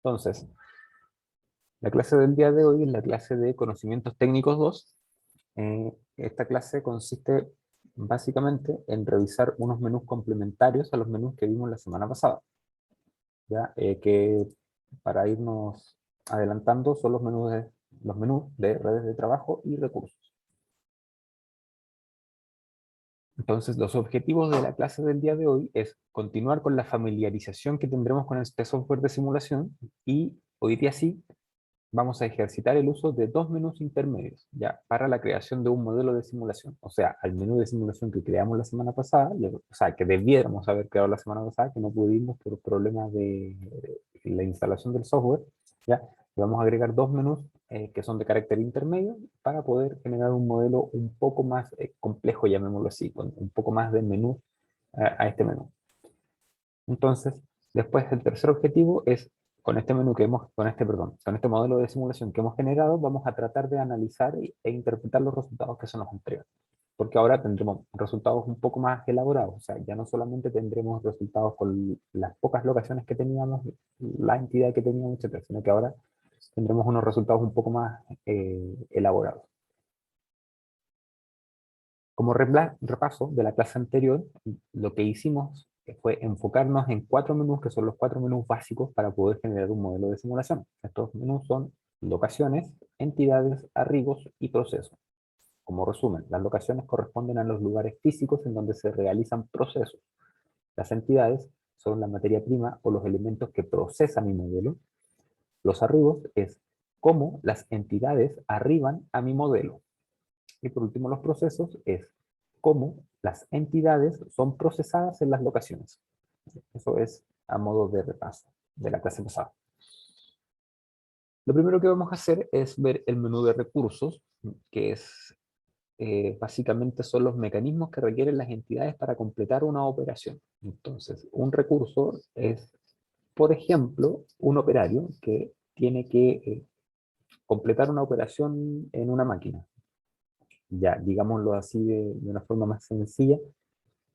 Entonces, la clase del día de hoy es la clase de Conocimientos Técnicos 2. Esta clase consiste básicamente en revisar unos menús complementarios a los menús que vimos la semana pasada. ¿Ya? Que para irnos adelantando son los menús de redes de trabajo y recursos. Entonces, los objetivos de la clase del día de hoy es continuar con la familiarización que tendremos con este software de simulación, y hoy día sí vamos a ejercitar el uso de dos menús intermedios, ya, para la creación de un modelo de simulación. O sea, al menú de simulación que creamos la semana pasada, o sea, que debiéramos haber creado la semana pasada, que no pudimos por problemas de la instalación del software, ya, y vamos a agregar dos menús que son de carácter intermedio para poder generar un modelo un poco más complejo, llamémoslo así, con un poco más de menú a este menú. Entonces, después el tercer objetivo es, con este menú que hemos, con este modelo de simulación que hemos generado, vamos a tratar de analizar e interpretar los resultados que se nos entregan. Porque ahora tendremos resultados un poco más elaborados, o sea, ya no solamente tendremos resultados con las pocas locaciones que teníamos, la entidad que teníamos, etcétera, sino que ahora tendremos unos resultados un poco más elaborados. Como repaso de la clase anterior, lo que hicimos fue enfocarnos en cuatro menús, que son los cuatro menús básicos para poder generar un modelo de simulación. Estos menús son locaciones, entidades, archivos y procesos. Como resumen, las locaciones corresponden a los lugares físicos en donde se realizan procesos. Las entidades son la materia prima o los elementos que procesa mi modelo. Los archivos es cómo las entidades arriban a mi modelo. Y por último, los procesos es cómo las entidades son procesadas en las locaciones. Eso es a modo de repaso de la clase pasada. Lo primero que vamos a hacer es ver el menú de recursos, que es básicamente son los mecanismos que requieren las entidades para completar una operación. Entonces, un recurso es, por ejemplo, un operario que tiene que completar una operación en una máquina. Ya, digámoslo así de una forma más sencilla,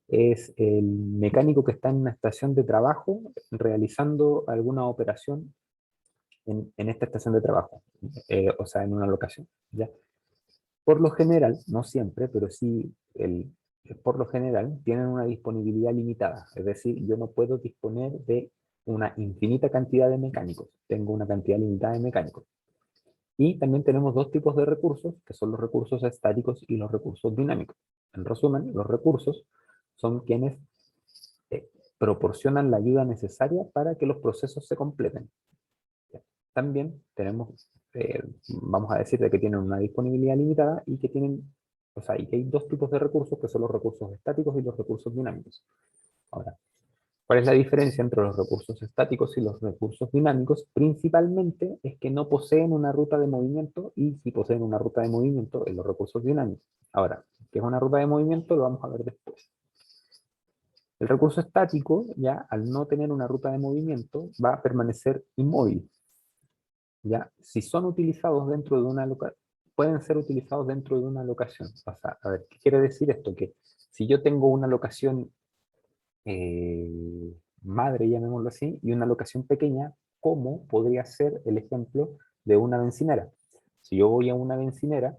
es el mecánico que está en una estación de trabajo realizando alguna operación en esta estación de trabajo, o sea, en una locación, ¿ya? Por lo general, no siempre, pero sí, por lo general, tienen una disponibilidad limitada, es decir, yo no puedo disponer de una infinita cantidad de mecánicos, tengo una cantidad limitada de mecánicos. Y también tenemos dos tipos de recursos, que son los recursos estáticos y los recursos dinámicos. En resumen, los recursos son quienes eh, proporcionan la ayuda necesaria para que los procesos se completen. También tenemos, vamos a decir de que tienen una disponibilidad limitada y que tienen, o sea, y que hay dos tipos de recursos, que son los recursos estáticos y los recursos dinámicos. Ahora, ¿cuál es la diferencia entre los recursos estáticos y los recursos dinámicos? Principalmente es que no poseen una ruta de movimiento, y si poseen una ruta de movimiento en los recursos dinámicos. Ahora, ¿qué es una ruta de movimiento? Lo vamos a ver después. El recurso estático, ya al no tener una ruta de movimiento, va a permanecer inmóvil. ¿Ya? Si son utilizados dentro de una locación, pueden ser utilizados dentro de una locación. O sea, a ver, ¿qué quiere decir esto? Que si yo tengo una locación madre, llamémoslo así, y una locación pequeña, ¿cómo podría ser el ejemplo de una bencinera? Si yo voy a una bencinera,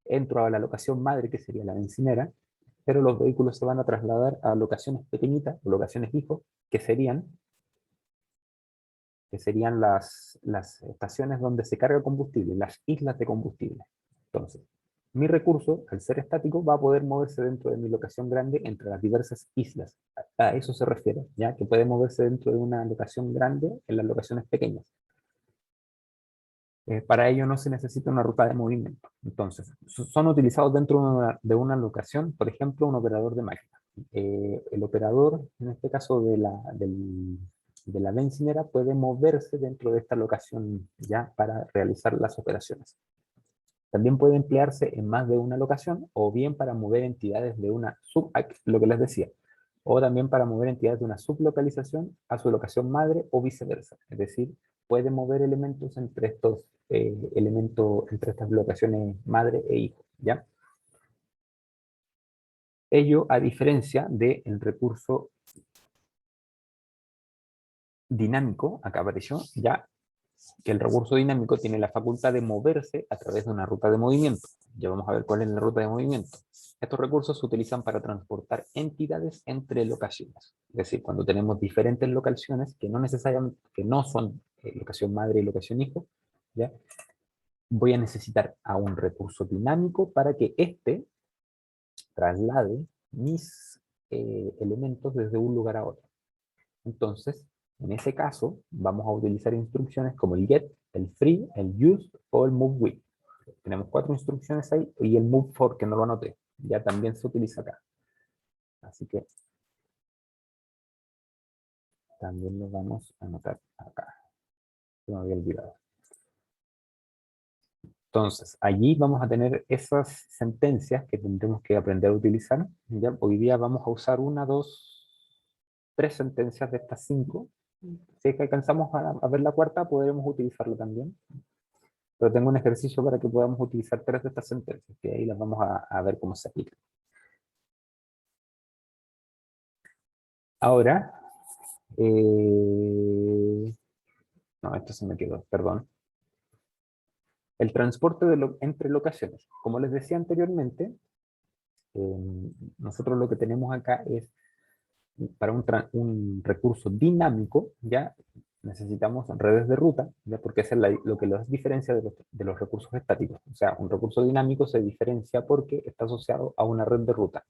entro a la locación madre, que sería la bencinera, pero los vehículos se van a trasladar a locaciones pequeñitas, o locaciones hijos, que serían las estaciones donde se carga combustible, las islas de combustible. Entonces, mi recurso, al ser estático, va a poder moverse dentro de mi locación grande entre las diversas islas. A eso se refiere, ¿ya? Que puede moverse dentro de una locación grande en las locaciones pequeñas. Para ello no se necesita una ruta de movimiento. Entonces, son utilizados dentro de una locación, por ejemplo, un operador de máquina. El operador, en este caso de la bencinera, puede moverse dentro de esta locación ya para realizar las operaciones. También puede emplearse en más de una locación, o bien para mover entidades de una lo que les decía, o también para mover entidades de una sublocalización a su locación madre o viceversa. Es decir, puede mover elementos entre entre estas locaciones madre e hijo, ¿ya? Ello a diferencia del recurso dinámico, acá apareció, ya que el recurso dinámico tiene la facultad de moverse a través de una ruta de movimiento. Ya vamos a ver cuál es la ruta de movimiento. Estos recursos se utilizan para transportar entidades entre locaciones. Es decir, cuando tenemos diferentes locaciones que no necesariamente, que no son locación madre y locación hijo, ¿ya? Voy a necesitar a un recurso dinámico para que éste traslade mis elementos desde un lugar a otro. Entonces, en ese caso, vamos a utilizar instrucciones como el get, el free, el use o el move with. Tenemos 4 instrucciones ahí y el move for, que no lo anoté, ya también se utiliza acá. Así que también lo vamos a anotar acá. Se me había olvidado. Entonces, allí vamos a tener esas sentencias que tendremos que aprender a utilizar. ¿Ya? Hoy día vamos a usar una, dos, tres sentencias de estas 5. Si es que alcanzamos a ver la cuarta, podremos utilizarlo también. Pero tengo un ejercicio para que podamos utilizar 3 de estas sentencias, que ahí las vamos a ver cómo se aplican. Ahora, no, esto se me quedó, perdón. El transporte entre locaciones. Como les decía anteriormente, nosotros lo que tenemos acá es, para un recurso dinámico, ya necesitamos redes de ruta, ya porque eso es lo que los diferencia de los recursos estáticos. O sea, un recurso dinámico se diferencia porque está asociado a una red de ruta.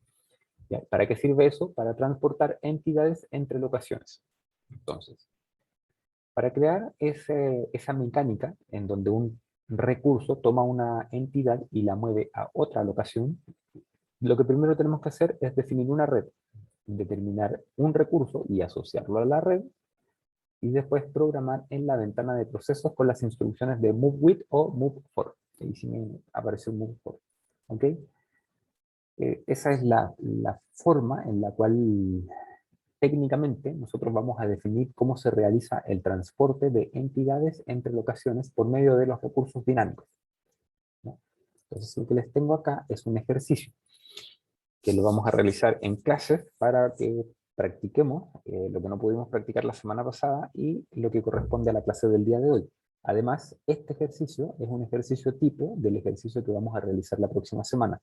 ¿Ya? ¿Para qué sirve eso? Para transportar entidades entre locaciones. Entonces, para crear esa mecánica en donde un recurso toma una entidad y la mueve a otra locación, lo que primero tenemos que hacer es definir una red, determinar un recurso y asociarlo a la red, y después programar en la ventana de procesos con las instrucciones de move with o move for. Ahí sí me apareció move for. ¿Ok? Esa es la forma en la cual técnicamente nosotros vamos a definir cómo se realiza el transporte de entidades entre locaciones por medio de los recursos dinámicos, ¿no? Entonces lo que les tengo acá es un ejercicio que lo vamos a realizar en clases para que practiquemos lo que no pudimos practicar la semana pasada y lo que corresponde a la clase del día de hoy. Además, este ejercicio es un ejercicio tipo del ejercicio que vamos a realizar la próxima semana,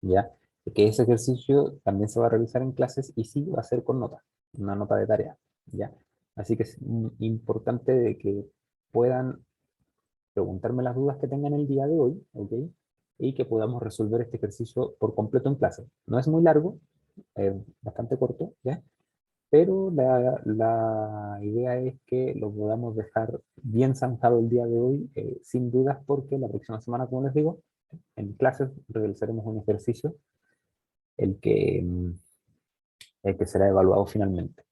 ¿ya? Que ese ejercicio también se va a realizar en clases y sí va a ser con nota, una nota de tarea, ¿ya? Así que es importante de que puedan preguntarme las dudas que tengan el día de hoy, ¿ok? Y que podamos resolver este ejercicio por completo en clase. No es muy largo, bastante corto, ¿ya? Pero la idea es que lo podamos dejar bien zanjado el día de hoy, sin dudas, porque la próxima semana, como les digo, en clases realizaremos un ejercicio el que, el que será evaluado finalmente.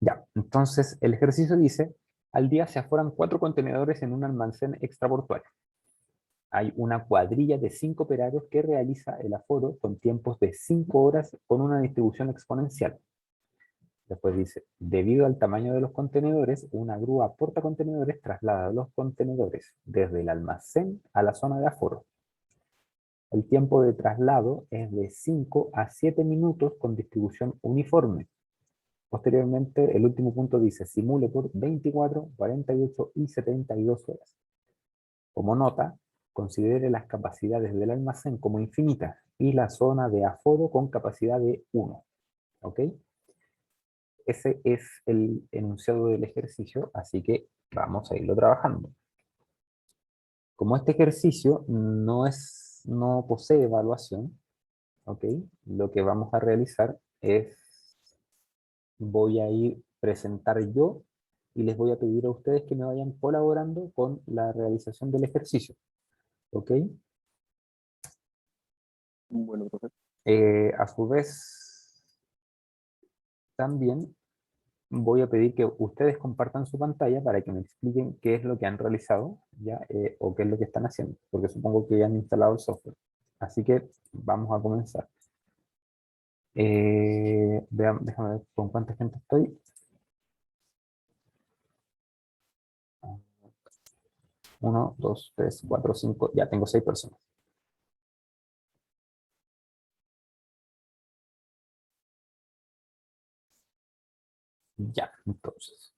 Ya, entonces el ejercicio dice, al día se aforan 4 contenedores en un almacén extraportuario. Hay una cuadrilla de 5 operarios que realiza el aforo con tiempos de 5 horas con una distribución exponencial. Después dice, debido al tamaño de los contenedores, una grúa portacontenedores traslada los contenedores desde el almacén a la zona de aforo. El tiempo de traslado es de 5 a 7 minutos con distribución uniforme. Posteriormente, el último punto dice, simule por 24, 48 y 72 horas. Como nota, considere las capacidades del almacén como infinitas y la zona de aforo con capacidad de 1. ¿Ok? Ese es el enunciado del ejercicio, así que vamos a irlo trabajando. Como este ejercicio no posee evaluación, ¿ok? Lo que vamos a realizar es, voy a ir presentar yo y les voy a pedir a ustedes que me vayan colaborando con la realización del ejercicio, ¿ok? Bueno, profe. A su vez, también voy a pedir que ustedes compartan su pantalla para que me expliquen qué es lo que han realizado, ¿ya? O qué es lo que están haciendo, porque supongo que ya han instalado el software. Así que vamos a comenzar. Déjame ver con cuánta gente estoy. 1, 2, 3, 4, 5, ya tengo 6 personas. Ya, entonces.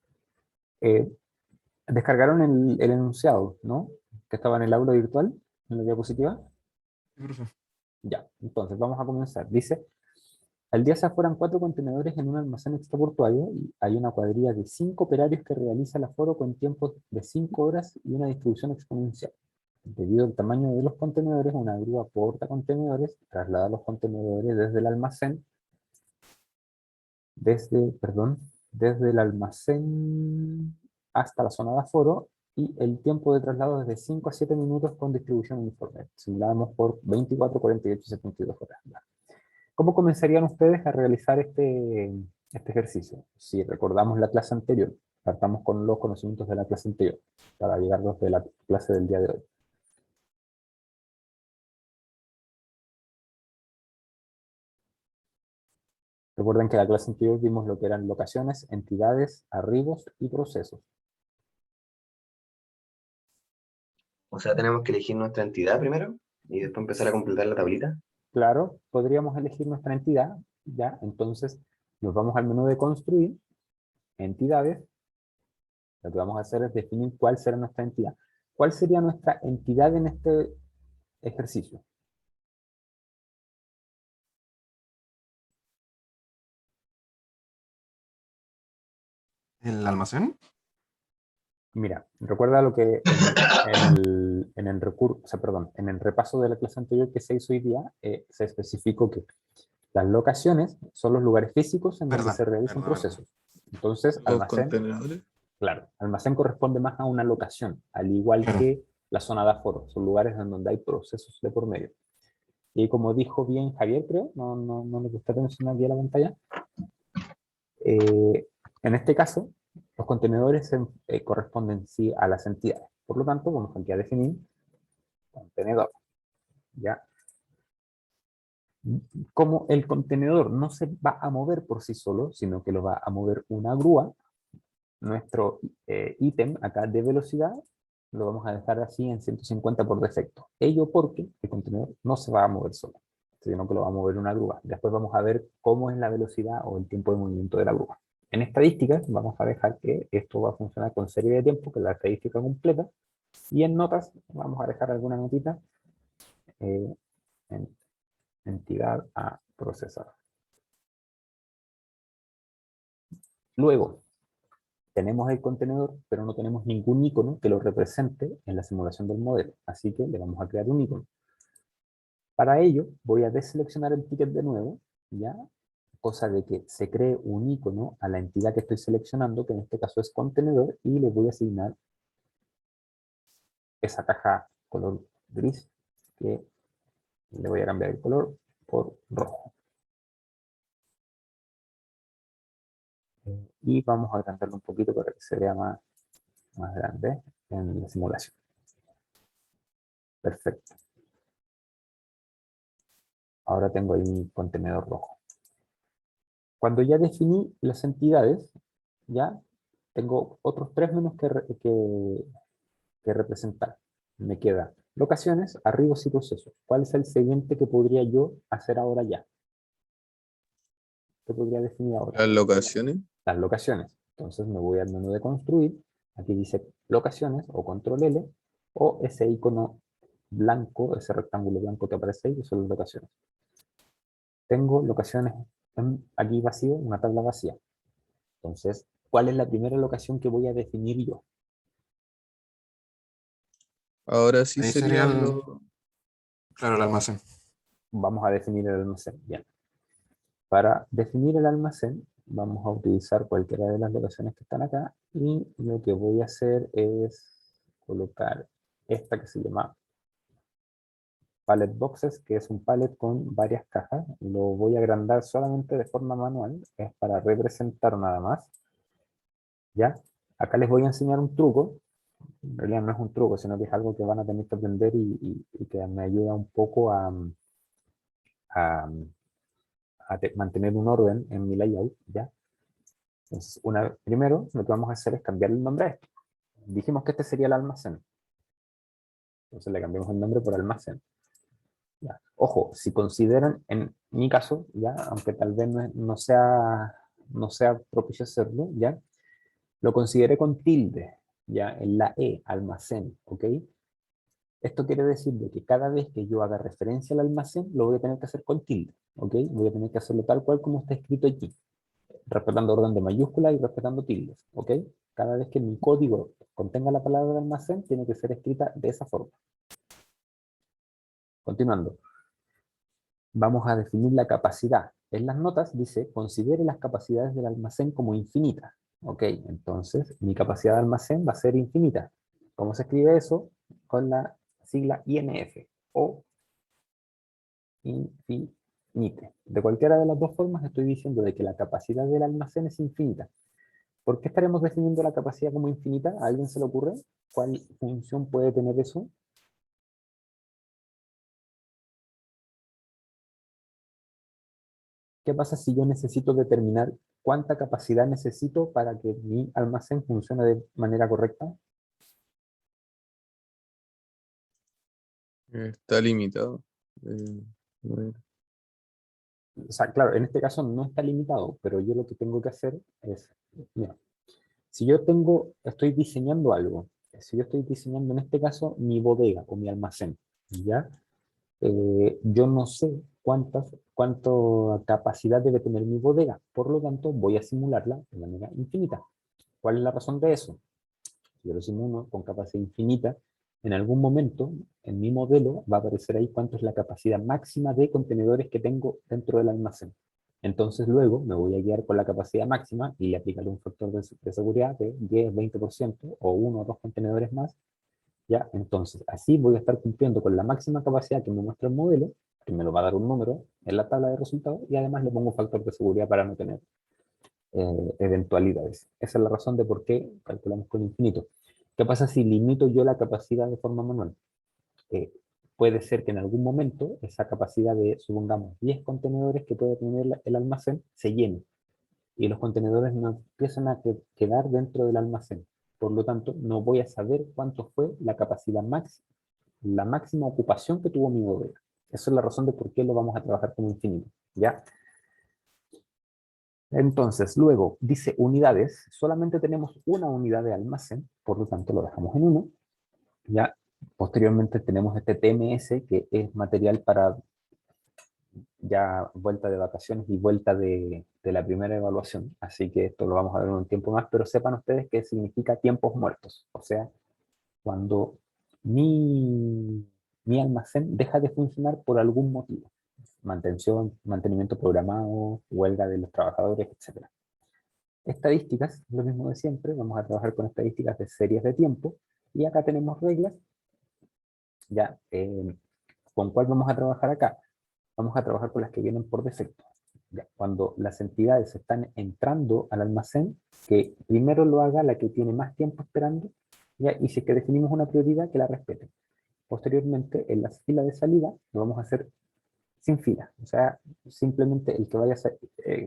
Descargaron el enunciado, ¿no? Que estaba en el aula virtual, en la diapositiva. Sí, profe. Ya, entonces vamos a comenzar. Dice, al día se aforan 4 contenedores en un almacén extraportuario y hay una cuadrilla de 5 operarios que realiza el aforo con tiempos de 5 horas y una distribución exponencial. Debido al tamaño de los contenedores, una grúa porta contenedores, traslada los contenedores desde el almacén, desde el almacén hasta la zona de aforo y el tiempo de traslado es de 5 a 7 minutos con distribución uniforme. Simulamos por 24, 48 y 72 horas. ¿Cómo comenzarían ustedes a realizar este ejercicio? Si recordamos la clase anterior, partamos con los conocimientos de la clase anterior para llegar desde la clase del día de hoy. Recuerden que en la clase anterior vimos lo que eran locaciones, entidades, arribos y procesos. O sea, tenemos que elegir nuestra entidad primero y después empezar a completar la tablita. Claro, podríamos elegir nuestra entidad, ¿ya? Entonces nos vamos al menú de construir, entidades. Lo que vamos a hacer es definir cuál será nuestra entidad. ¿Cuál sería nuestra entidad en este ejercicio? ¿El almacén? Mira, recuerda lo que en el recurso, o sea, perdón, en el repaso de la clase anterior que se hizo hoy día, se especificó que las locaciones son los lugares físicos en donde Verdad, se realizan verdad, verdad. procesos. Entonces, Los almacén, contenedores. claro, almacén corresponde más a una locación, al igual Claro. que la zona de aforo, son lugares en donde hay procesos de por medio. Y como dijo bien Javier, creo, no le gusta mencionar aquí a la pantalla, en este caso, los contenedores corresponden sí a las entidades. Por lo tanto, vamos aquí a definir contenedor. ¿Ya? Como el contenedor no se va a mover por sí solo, sino que lo va a mover una grúa, nuestro ítem acá de velocidad lo vamos a dejar así en 150 por defecto. Ello porque el contenedor no se va a mover solo, sino que lo va a mover una grúa. Después vamos a ver cómo es la velocidad o el tiempo de movimiento de la grúa. En estadísticas vamos a dejar que esto va a funcionar con serie de tiempo, que es la estadística completa, y en notas vamos a dejar alguna notita eh, en entidad a procesar. Luego, tenemos el contenedor, pero no tenemos ningún icono que lo represente en la simulación del modelo, así que le vamos a crear un icono. Para ello, voy a deseleccionar el ticket de nuevo, ¿ya? Cosa de que se cree un icono a la entidad que estoy seleccionando, que en este caso es contenedor, y le voy a asignar esa caja color gris, que le voy a cambiar el color por rojo. Y vamos a agrandarlo un poquito para que se vea más grande en la simulación. Perfecto. Ahora tengo ahí mi contenedor rojo. Cuando ya definí las entidades, ya tengo otros 3 menús que representar. Me queda locaciones, arribos y procesos. ¿Cuál es el siguiente que podría yo hacer ahora ya? ¿Qué podría definir ahora? Las locaciones. Las locaciones. Entonces me voy al menú de construir. Aquí dice locaciones o control L o ese icono blanco, ese rectángulo blanco que aparece ahí, que son las locaciones. Tengo locaciones aquí vacío, una tabla vacía. Entonces, ¿cuál es la primera locación que voy a definir yo? Ahora sí Ahí sería serían los. claro, el almacén. Vamos a definir el almacén. Bien. Para definir el almacén, vamos a utilizar cualquiera de las locaciones que están acá y lo que voy a hacer es colocar esta que se llama pallet boxes, que es un pallet con varias cajas. Lo voy a agrandar solamente de forma manual, es para representar nada más. ¿Ya? Acá les voy a enseñar un truco. En realidad no es un truco, sino que es algo que van a tener que aprender y que me ayuda un poco a, mantener un orden en mi layout, ¿ya? Entonces, primero lo que vamos a hacer es cambiar el nombre a esto. Dijimos que este sería el almacén. Entonces le cambiamos el nombre por almacén. ¿Ya? Ojo, si consideran, en mi caso, ya, aunque tal vez no sea propicio hacerlo, ya, lo consideré con tilde. ya en la E, almacén, ¿ok? Esto quiere decir de que cada vez que yo haga referencia al almacén, lo voy a tener que hacer con tilde, ¿ok? Voy a tener que hacerlo tal cual como está escrito aquí, respetando orden de mayúsculas y respetando tildes, ¿ok? Cada vez que mi código contenga la palabra almacén, tiene que ser escrita de esa forma. Continuando. Vamos a definir la capacidad. En las notas dice, considere las capacidades del almacén como infinitas. Ok, entonces mi capacidad de almacén va a ser infinita. ¿Cómo se escribe eso? Con la sigla INF o infinite. De cualquiera de las dos formas estoy diciendo de que la capacidad del almacén es infinita. ¿Por qué estaremos definiendo la capacidad como infinita? ¿A alguien se le ocurre? ¿Cuál función puede tener eso? ¿Qué pasa si yo necesito determinar cuánta capacidad necesito para que mi almacén funcione de manera correcta? Está limitado. No es- O sea, claro, en este caso no está limitado, pero yo lo que tengo que hacer es, mira, si yo estoy diseñando algo, si yo estoy diseñando en este caso mi bodega o mi almacén, ¿ya? Yo no sé cuánta capacidad debe tener mi bodega, por lo tanto voy a simularla de manera infinita. ¿Cuál es la razón de eso? Si yo lo simulo con capacidad infinita, en algún momento en mi modelo va a aparecer ahí cuánto es la capacidad máxima de contenedores que tengo dentro del almacén. Entonces luego me voy a guiar con la capacidad máxima y le aplicaré un factor de seguridad de 10, 20% o uno o dos contenedores más. ¿Ya? Entonces así voy a estar cumpliendo con la máxima capacidad que me muestra el modelo, que me lo va a dar un número en la tabla de resultados, y además le pongo un factor de seguridad para no tener eventualidades. Esa es la razón de por qué calculamos con infinito. ¿Qué pasa si limito yo la capacidad de forma manual? Eh, Puede ser que en algún momento esa capacidad de, supongamos, 10 contenedores que puede tener el almacén se llene y los contenedores no empiezan a quedar dentro del almacén. Por lo tanto, no voy a saber cuánto fue la capacidad máxima, la máxima ocupación que tuvo mi bodega. Esa es la razón de por qué lo vamos a trabajar como infinito. ¿Ya? Entonces, luego dice unidades, solamente tenemos una unidad de almacén, por lo tanto lo dejamos en 1. Ya posteriormente tenemos este TMS, que es material para ya vuelta de vacaciones y vuelta de la primera evaluación, así que esto lo vamos a ver en un tiempo más, pero sepan ustedes que significa tiempos muertos, o sea, cuando mi almacén deja de funcionar por algún motivo, mantenimiento programado, huelga de los trabajadores, etc. Estadísticas, lo mismo de siempre, vamos a trabajar con estadísticas de series de tiempo, y acá tenemos reglas, ya, ¿con cuál vamos a trabajar acá? Vamos a trabajar con las que vienen por defecto. Ya, cuando las entidades están entrando al almacén, que primero lo haga la que tiene más tiempo esperando, ya, y si es que definimos una prioridad, que la respete. Posteriormente, en las filas de salida, lo vamos a hacer sin fila. O sea, simplemente el que vaya a ser,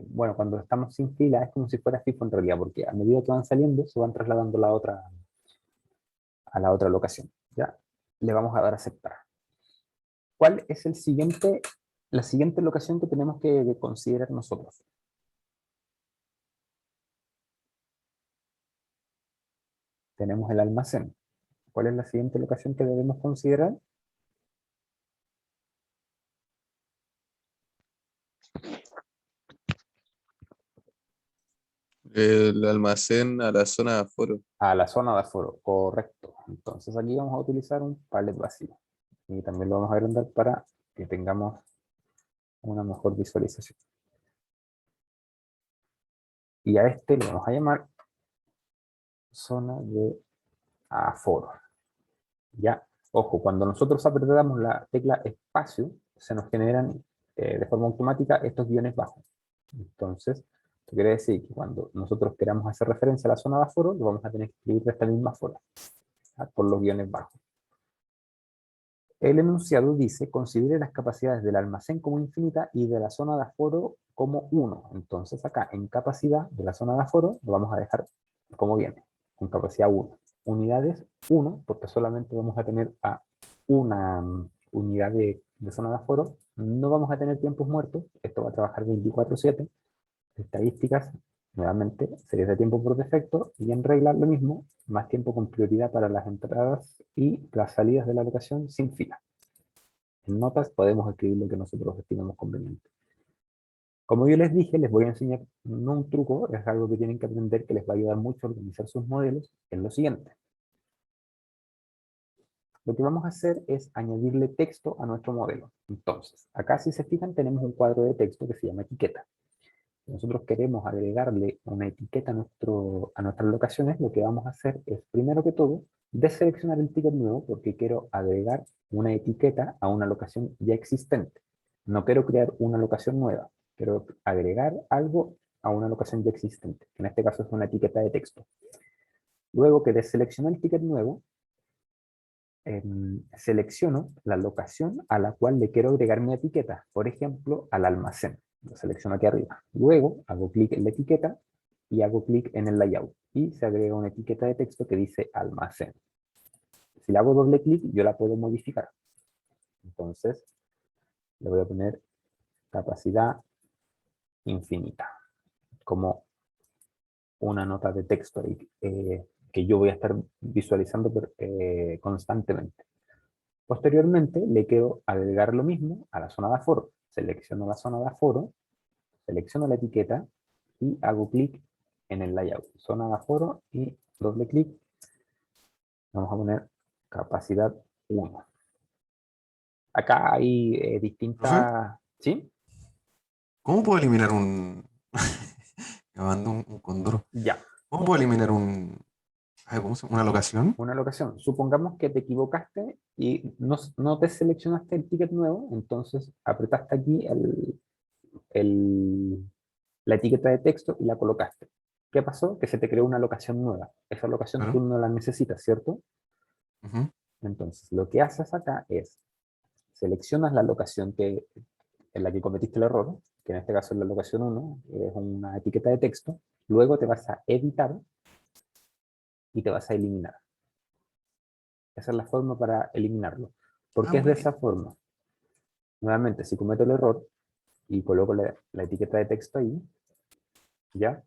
bueno, cuando estamos sin fila es como si fuera FIFO en realidad, porque a medida que van saliendo, se van trasladando a la otra locación. ¿Ya? Le vamos a dar a aceptar. ¿Cuál es la siguiente locación que tenemos que considerar nosotros? Tenemos el almacén. ¿Cuál es la siguiente locación que debemos considerar? El almacén a la zona de aforo. A la zona de aforo, correcto. Entonces aquí vamos a utilizar un pallet vacío. Y también lo vamos a agrandar para que tengamos una mejor visualización. Y a este le vamos a llamar zona de aforo. Ya, ojo, cuando nosotros apretamos la tecla espacio, se nos generan de forma automática estos guiones bajos. Entonces, esto quiere decir que cuando nosotros queramos hacer referencia a la zona de aforo, lo vamos a tener que escribir de esta misma forma, por los guiones bajos. El enunciado dice, considere las capacidades del almacén como infinita y de la zona de aforo como 1. Entonces acá, en capacidad de la zona de aforo, lo vamos a dejar como viene, con capacidad 1. Unidades 1, porque solamente vamos a tener a una unidad de zona de aforo. No vamos a tener tiempos muertos, esto va a trabajar 24/7. Estadísticas, nuevamente, series de tiempo por defecto, y en regla lo mismo, más tiempo con prioridad para las entradas y las salidas de la locación sin fila. En notas podemos escribir lo que nosotros estimamos conveniente. Como yo les dije, les voy a enseñar no un truco, es algo que tienen que aprender que les va a ayudar mucho a organizar sus modelos, en lo siguiente. Lo que vamos a hacer es añadirle texto a nuestro modelo. Entonces, acá si se fijan tenemos un cuadro de texto que se llama etiqueta. Si nosotros queremos agregarle una etiqueta a nuestras locaciones, lo que vamos a hacer es, primero que todo, deseleccionar el ticket nuevo porque quiero agregar una etiqueta a una locación ya existente. No quiero crear una locación nueva, quiero agregar algo a una locación ya existente, que en este caso es una etiqueta de texto. Luego que deseleccioné el ticket nuevo, selecciono la locación a la cual le quiero agregar mi etiqueta, por ejemplo, al almacén. Lo selecciono aquí arriba. Luego hago clic en la etiqueta y hago clic en el layout. Y se agrega una etiqueta de texto que dice almacén. Si le hago doble clic, yo la puedo modificar. Entonces, le voy a poner capacidad infinita, como una nota de texto que yo voy a estar visualizando constantemente. Posteriormente, le quiero agregar lo mismo a la zona de aforo. Selecciono la zona de aforo, selecciono la etiqueta y hago clic en el layout. Zona de aforo y doble clic. Vamos a poner capacidad 1. Acá hay ¿Profe? distintas... ¿Sí? ¿Cómo puedo eliminar un... Me mandó un condoro. Ya. ¿Cómo puedo eliminar un... ay, ¿cómo se llama? ¿Una locación? Una locación. Supongamos que te equivocaste y no te seleccionaste el ticket nuevo, entonces apretaste aquí la etiqueta de texto y la colocaste. ¿Qué pasó? Que se te creó una locación nueva. Esa locación tú Claro. no la necesitas, ¿cierto? Ujú. Entonces, lo que haces acá es, seleccionas la locación en la que cometiste el error, que en este caso es la locación 1, es una etiqueta de texto, luego te vas a editar y te vas a eliminar. Esa es la forma para eliminarlo. ¿Por Ah, qué es de bueno. esa forma? Nuevamente, si cometo el error y coloco la etiqueta de texto ahí, ¿ya?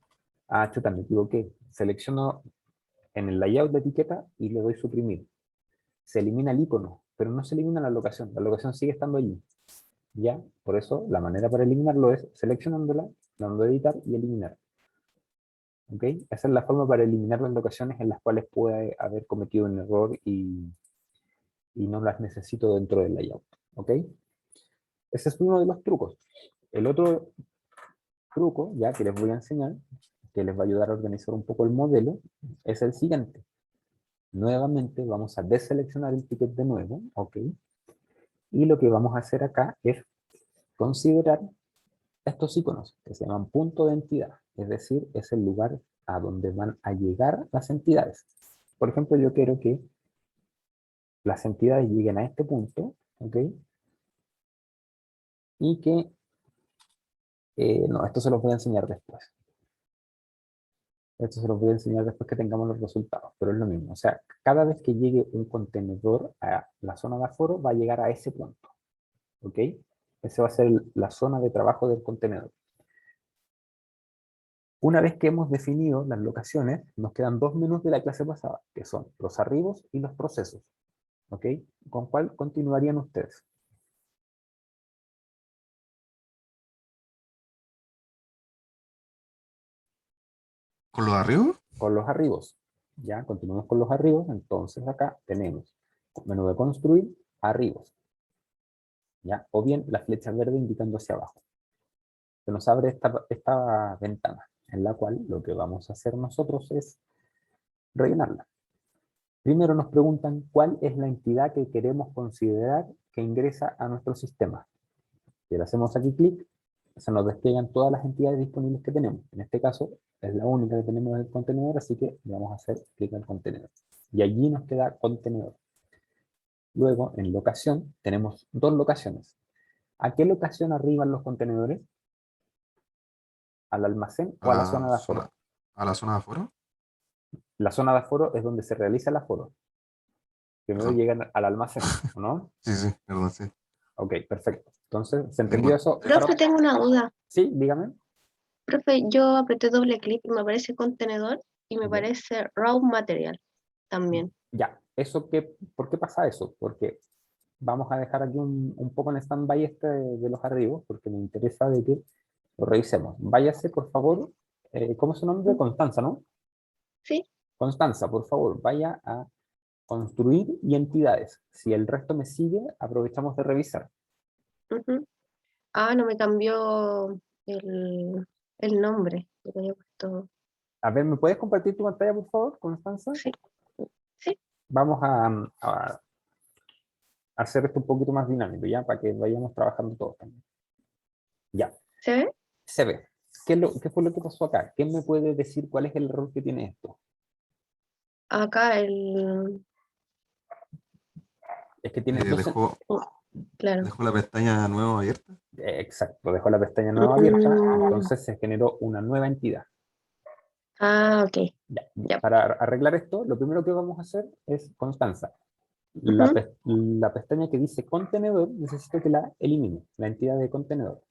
Ah, chuta, me equivoqué. Selecciono en el layout de etiqueta y le doy suprimir. Se elimina el icono, pero no se elimina la locación sigue estando allí. ¿Ya? Por eso la manera para eliminarlo es seleccionándola, dando a editar y eliminar. ¿Ok? Esa es la forma para eliminar las locaciones en las cuales puede haber cometido un error y no las necesito dentro del layout. ¿Ok? Ese es uno de los trucos. El otro truco, ya que les voy a enseñar, que les va a ayudar a organizar un poco el modelo, es el siguiente. Nuevamente vamos a deseleccionar el ticket de nuevo, ¿ok? Y lo que vamos a hacer acá es considerar estos iconos que se llaman punto de entidad, es decir, es el lugar a donde van a llegar las entidades. Por ejemplo, yo quiero que las entidades lleguen a este punto, ¿ok? Y que, no, esto se los voy a enseñar después. Esto se los voy a enseñar después que tengamos los resultados, pero es lo mismo. O sea, cada vez que llegue un contenedor a la zona de aforo, va a llegar a ese punto, ¿ok? Esa va a ser la zona de trabajo del contenedor. Una vez que hemos definido las locaciones, nos quedan dos menús de la clase pasada, que son los arribos y los procesos. ¿Ok? ¿Con cuál continuarían ustedes? ¿Con lo de arriba? Con los arribos. Ya, continuamos con los arribos. Entonces acá tenemos menú de construir, arribos. ¿Ya? O bien la flecha verde indicando hacia abajo. Se nos abre esta ventana, en la cual lo que vamos a hacer nosotros es rellenarla. Primero nos preguntan cuál es la entidad que queremos considerar que ingresa a nuestro sistema. Si le hacemos aquí clic, se nos despliegan todas las entidades disponibles que tenemos. En este caso, es la única que tenemos en el contenedor, así que le vamos a hacer clic al contenedor. Y allí nos queda contenedor. Luego, en locación, tenemos dos locaciones. ¿A qué locación arriban los contenedores? ¿Al almacén ¿A o a la zona la de zona, aforo? a la zona de aforo? La zona de aforo es donde se realiza el aforo. Primero Perdón. llegan al almacén, ¿no? Sí, sí, perdón, sí. Ok, perfecto. Entonces, ¿se Tengo, entendió eso? Profe, tengo una duda. Sí, dígame. Profe, yo apreté doble clic y me aparece contenedor y me Ya. aparece raw material también. Ya, ¿por qué pasa eso? Porque vamos a dejar aquí un poco en stand-by este de los arribos, porque me interesa de que lo revisemos. Váyase, por favor, ¿cómo es su nombre? Constanza, ¿no? ¿Sí? Constanza, por favor, vaya a construir y entidades. Si el resto me sigue, aprovechamos de revisar. Ujú. Ah, no me cambió el nombre. Le había puesto- A ver, ¿me puedes compartir tu pantalla, por favor, Constanza? Sí, sí, Vamos a hacer esto un poquito más dinámico, ¿ya? Para que vayamos trabajando todos también. Ya, ¿se ve? se ve. ¿Qué fue lo que pasó acá? ¿Quién me puede decir cuál es el error que tiene esto? Acá Es que tienes dos... Dejó, claro. dejó la pestaña nueva abierta. Exacto, dejó la pestaña nueva abierta, Mm, entonces se generó una nueva entidad. ah, ok. Ya. Ya. Para arreglar esto, lo primero que vamos a hacer es, Constanza, Ujú, la pestaña que dice contenedor, necesito que la elimine, la entidad de contenedor.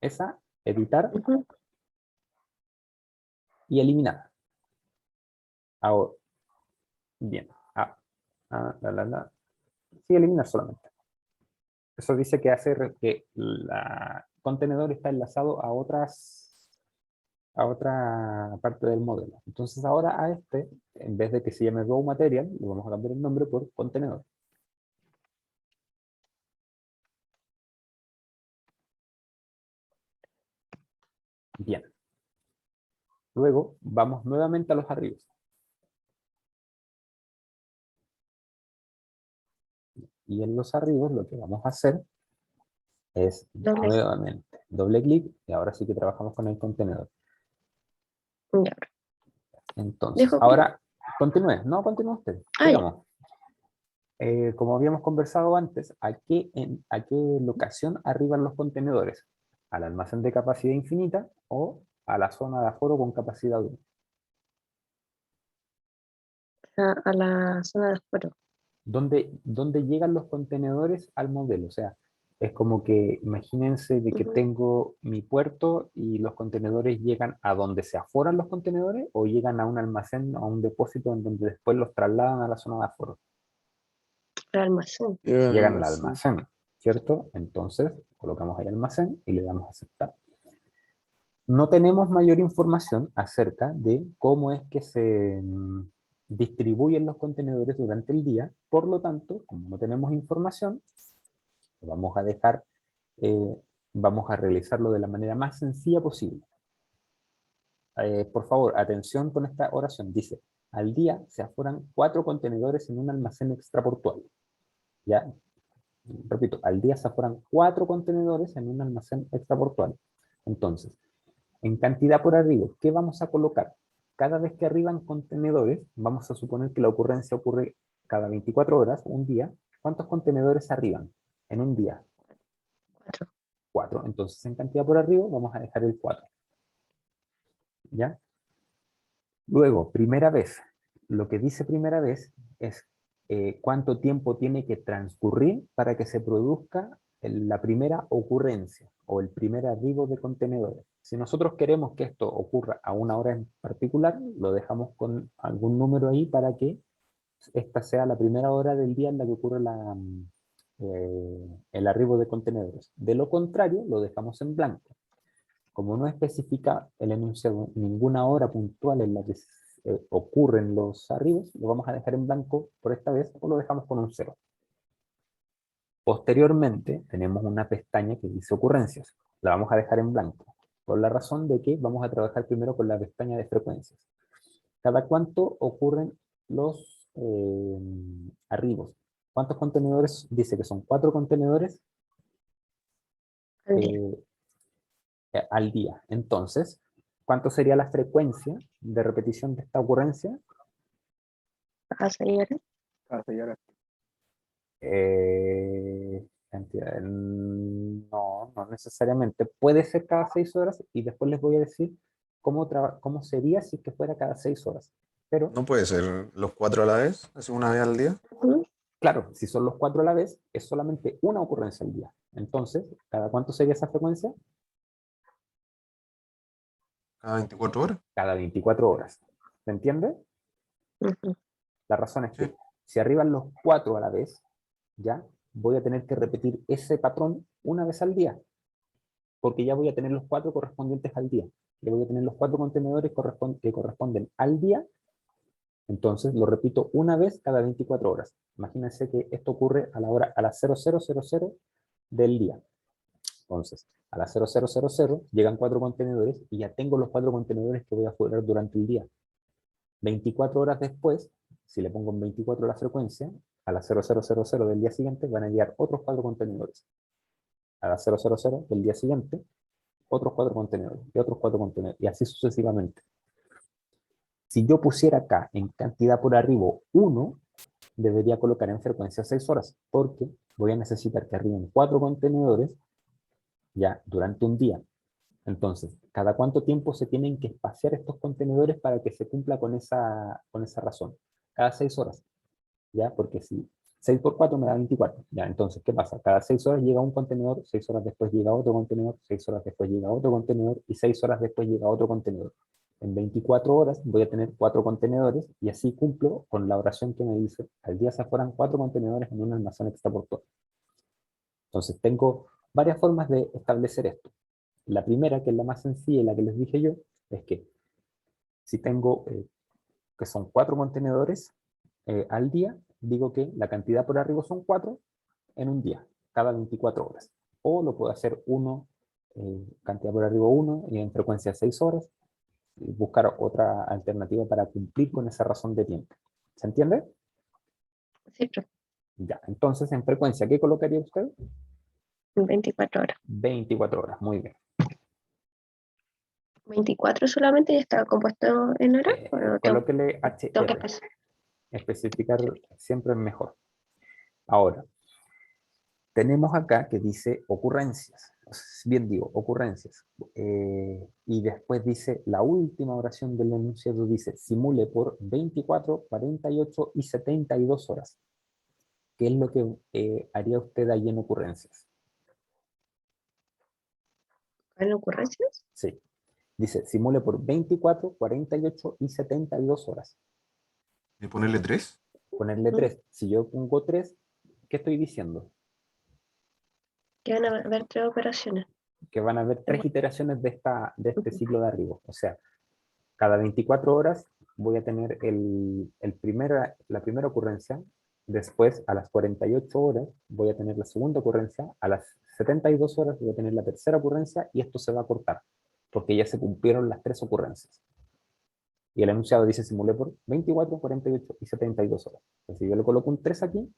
Esa, editar ujú. y eliminar. Ahora, bien. Sí, eliminar solamente. Eso dice que hace que la contenedor está enlazado a otra parte del modelo. Entonces ahora a este, en vez de que se llame raw material, le vamos a cambiar el nombre por contenedor. Bien. Luego vamos nuevamente a los arribos. Y en los arribos lo que vamos a hacer es Doble. nuevamente doble clic y ahora sí que trabajamos con el contenedor. Ya. Entonces, Dejo clic. ahora continúe. No, continúe usted. Ah, ya. Sigamos. Como habíamos conversado antes, a qué locación arriban los contenedores? ¿Al almacén de capacidad infinita o a la zona de aforo con capacidad 1? A la zona de afuera. ¿Dónde llegan los contenedores al modelo? O sea, es como que imagínense de que Ujú. tengo mi puerto y los contenedores llegan a donde se aforan los contenedores o llegan a un almacén, a un depósito en donde después los trasladan a la zona de aforo. El almacén. Llegan al almacén, ¿cierto? Entonces colocamos ahí almacén y le damos a aceptar. No tenemos mayor información acerca de cómo es que se distribuyen los contenedores durante el día, por lo tanto, como no tenemos información, vamos a dejar, eh, vamos a realizarlo de la manera más sencilla posible. Por favor, atención con esta oración. Dice, al día se aforan 4 contenedores en un almacén extraportuario. Ya, repito, al día se aforan 4 contenedores en un almacén extraportuario. Entonces, en cantidad por arriba, ¿qué vamos a colocar? Cada vez que arriban contenedores, vamos a suponer que la ocurrencia ocurre cada 24 horas, un día. ¿Cuántos contenedores arriban en un día? 4. 4. Entonces, en cantidad por arriba, vamos a dejar el 4. ¿Ya? Luego, primera vez. Lo que dice primera vez es cuánto tiempo tiene que transcurrir para que se produzca la primera ocurrencia o el primer arribo de contenedores. Si nosotros queremos que esto ocurra a una hora en particular, lo dejamos con algún número ahí para que esta sea la primera hora del día en la que ocurre el arribo de contenedores. De lo contrario, lo dejamos en blanco. Como no especifica el enunciado ninguna hora puntual en la que ocurren los arribos, lo vamos a dejar en blanco por esta vez o lo dejamos con un 0. Posteriormente tenemos una pestaña que dice ocurrencias. La vamos a dejar en blanco, por la razón de que vamos a trabajar primero con la pestaña de frecuencias. ¿Cada cuánto ocurren los arribos? ¿Cuántos contenedores? Dice que son 4 contenedores Al día. al día. Entonces, ¿cuánto sería la frecuencia de repetición de esta ocurrencia? A 6 horas. No, no necesariamente. Puede ser cada 6 horas y después les voy a decir cómo sería si es que fuera cada 6 horas. Pero, No puede ser los 4 a la vez, así una vez al día. Ujú. claro, si son los 4 a la vez, es solamente una ocurrencia al día. Entonces, ¿cada cuánto sería esa frecuencia? cada 24 horas. cada 24 horas. ¿Se entiende? Ujú. La razón es que Sí. si arriban los 4 a la vez, ya voy a tener que repetir ese patrón una vez al día, porque ya voy a tener los 4 correspondientes al día. Ya voy a tener los 4 contenedores que corresponden al día, entonces lo repito una vez cada 24 horas. Imagínense que esto ocurre a las 0000 del día. Entonces, a las 0000 llegan 4 contenedores y ya tengo los 4 contenedores que voy a jugar durante el día. 24 horas después, si le pongo en 24 la frecuencia, a las 0000 del día siguiente van a llegar otros 4 contenedores. A las 000 del día siguiente, otros 4 contenedores y otros 4 contenedores, y así sucesivamente. Si yo pusiera acá en cantidad por arriba 1, debería colocar en frecuencia 6 horas, porque voy a necesitar que arriben 4 contenedores ya durante un día. Entonces, ¿cada cuánto tiempo se tienen que espaciar estos contenedores para que se cumpla con esa razón? Cada 6 horas, ¿ya? Porque si 6 por 4 me da 24, ¿ya? Entonces, ¿qué pasa? Cada 6 horas llega un contenedor, 6 horas después llega otro contenedor, 6 horas después llega otro contenedor y 6 horas después llega otro contenedor. En 24 horas voy a tener 4 contenedores y así cumplo con la oración que me dice, al día se afueran 4 contenedores en un almacén extraportuario. Entonces, tengo varias formas de establecer esto. La primera, que es la más sencilla y la que les dije yo, es que si tengo que son 4 contenedores al día, digo que la cantidad por arriba son 4 en un día, cada 24 horas. O lo puedo hacer cantidad por arriba 1 y en frecuencia 6 horas, y buscar otra alternativa para cumplir con esa razón de tiempo. ¿Se entiende? Sí, profe. Ya, entonces en frecuencia, ¿qué colocaría usted? 24 horas. 24 horas, muy bien. 24 solamente ya está compuesto en horas. Colóquele Tengo que HR, pasar. especificar siempre es mejor. Ahora, tenemos acá que dice ocurrencias, bien digo, ocurrencias, y después dice, la última oración del enunciado dice, simule por 24, 48 y 72 horas. ¿Qué es lo que haría usted ahí en ocurrencias? ¿En ocurrencias? Sí, dice, simule por 24, 48 y 72 horas. ¿Y ponerle 3? Ponerle 3. Si yo pongo 3, ¿qué estoy diciendo? Que van a haber 3 operaciones. Que van a haber 3 iteraciones de este ciclo de arribo. O sea, cada 24 horas voy a tener la primera ocurrencia, después a las 48 horas voy a tener la segunda ocurrencia, a las 72 horas voy a tener la tercera ocurrencia y esto se va a cortar, porque ya se cumplieron las 3 ocurrencias. Y el enunciado dice simulé por 24, 48 y 72 horas. Entonces, si yo le coloco un 3 aquí,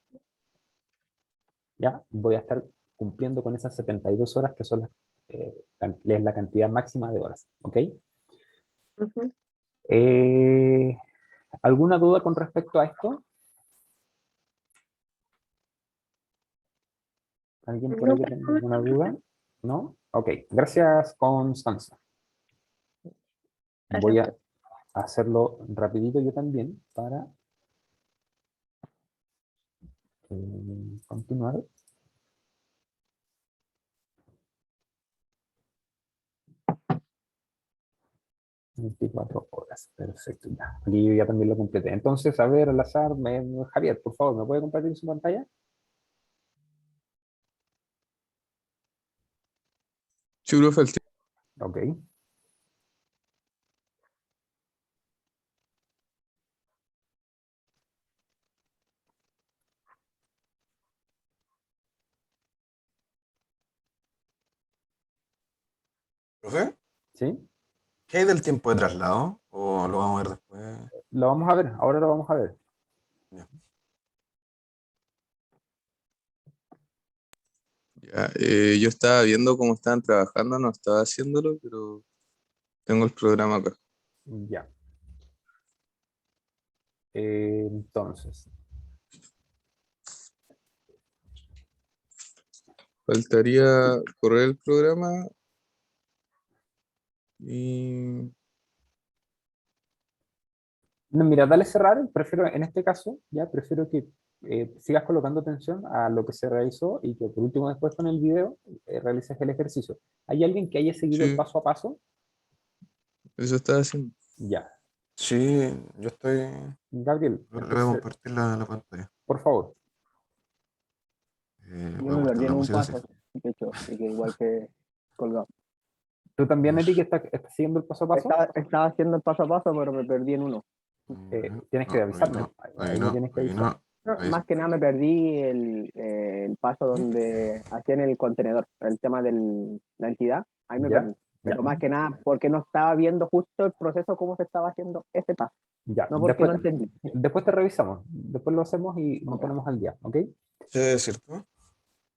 ya voy a estar cumpliendo con esas 72 horas que son es la cantidad máxima de horas. ¿Ok? Ujú. ¿Alguna duda con respecto a esto? ¿Alguien por No, ahí que tenga alguna duda? ¿No? Ok, gracias Constanza. Voy a Acepto. hacerlo rapidito yo también para continuar. ...24 horas, perfecto, ya. Aquí yo ya también lo completé. Entonces, a ver, al azar, Javier, por favor, ¿me puede compartir su pantalla? Sí, profe, el tiempo. Ok. ¿Profe? ¿Sí? ¿Qué hay del tiempo de traslado? ¿O lo vamos a ver después? Lo vamos a ver, ahora lo vamos a ver. Ya. Ya, yo estaba viendo cómo estaban trabajando, no estaba haciéndolo, pero tengo el programa acá. Ya. Entonces, Faltaría correr el programa y... no, mira, dale cerrar, prefiero, en este caso, ya, prefiero que sigas colocando atención a lo que se realizó y que por último después con el video realices el ejercicio. ¿Hay alguien que haya seguido el Sí, paso a paso? Eso estaba haciendo. Ya. Sí, yo estoy. Gabriel, Le voy a entonces, compartir la pantalla. por favor, Yo Voy a me cortar perdí la en un música, sí. paso, de hecho, así que igual que colgado. tú también, A Eti, que ver. estás siguiendo el paso a paso, Estaba haciendo el paso a paso, pero me perdí en uno. tienes que No, avisarme. Ahí me tienes que ahí avisar. no. No, Ahí sí. más que nada me perdí el paso donde hacían el contenedor, el tema de la entidad, ahí me ¿Ya? perdí. Ya. Pero más que nada porque no estaba viendo justo el proceso, cómo se estaba haciendo ese paso. Ya. No porque no entendí. Después te revisamos. Después lo hacemos y nos Ya. ponemos al día, ¿ok? ¿Se ve cierto?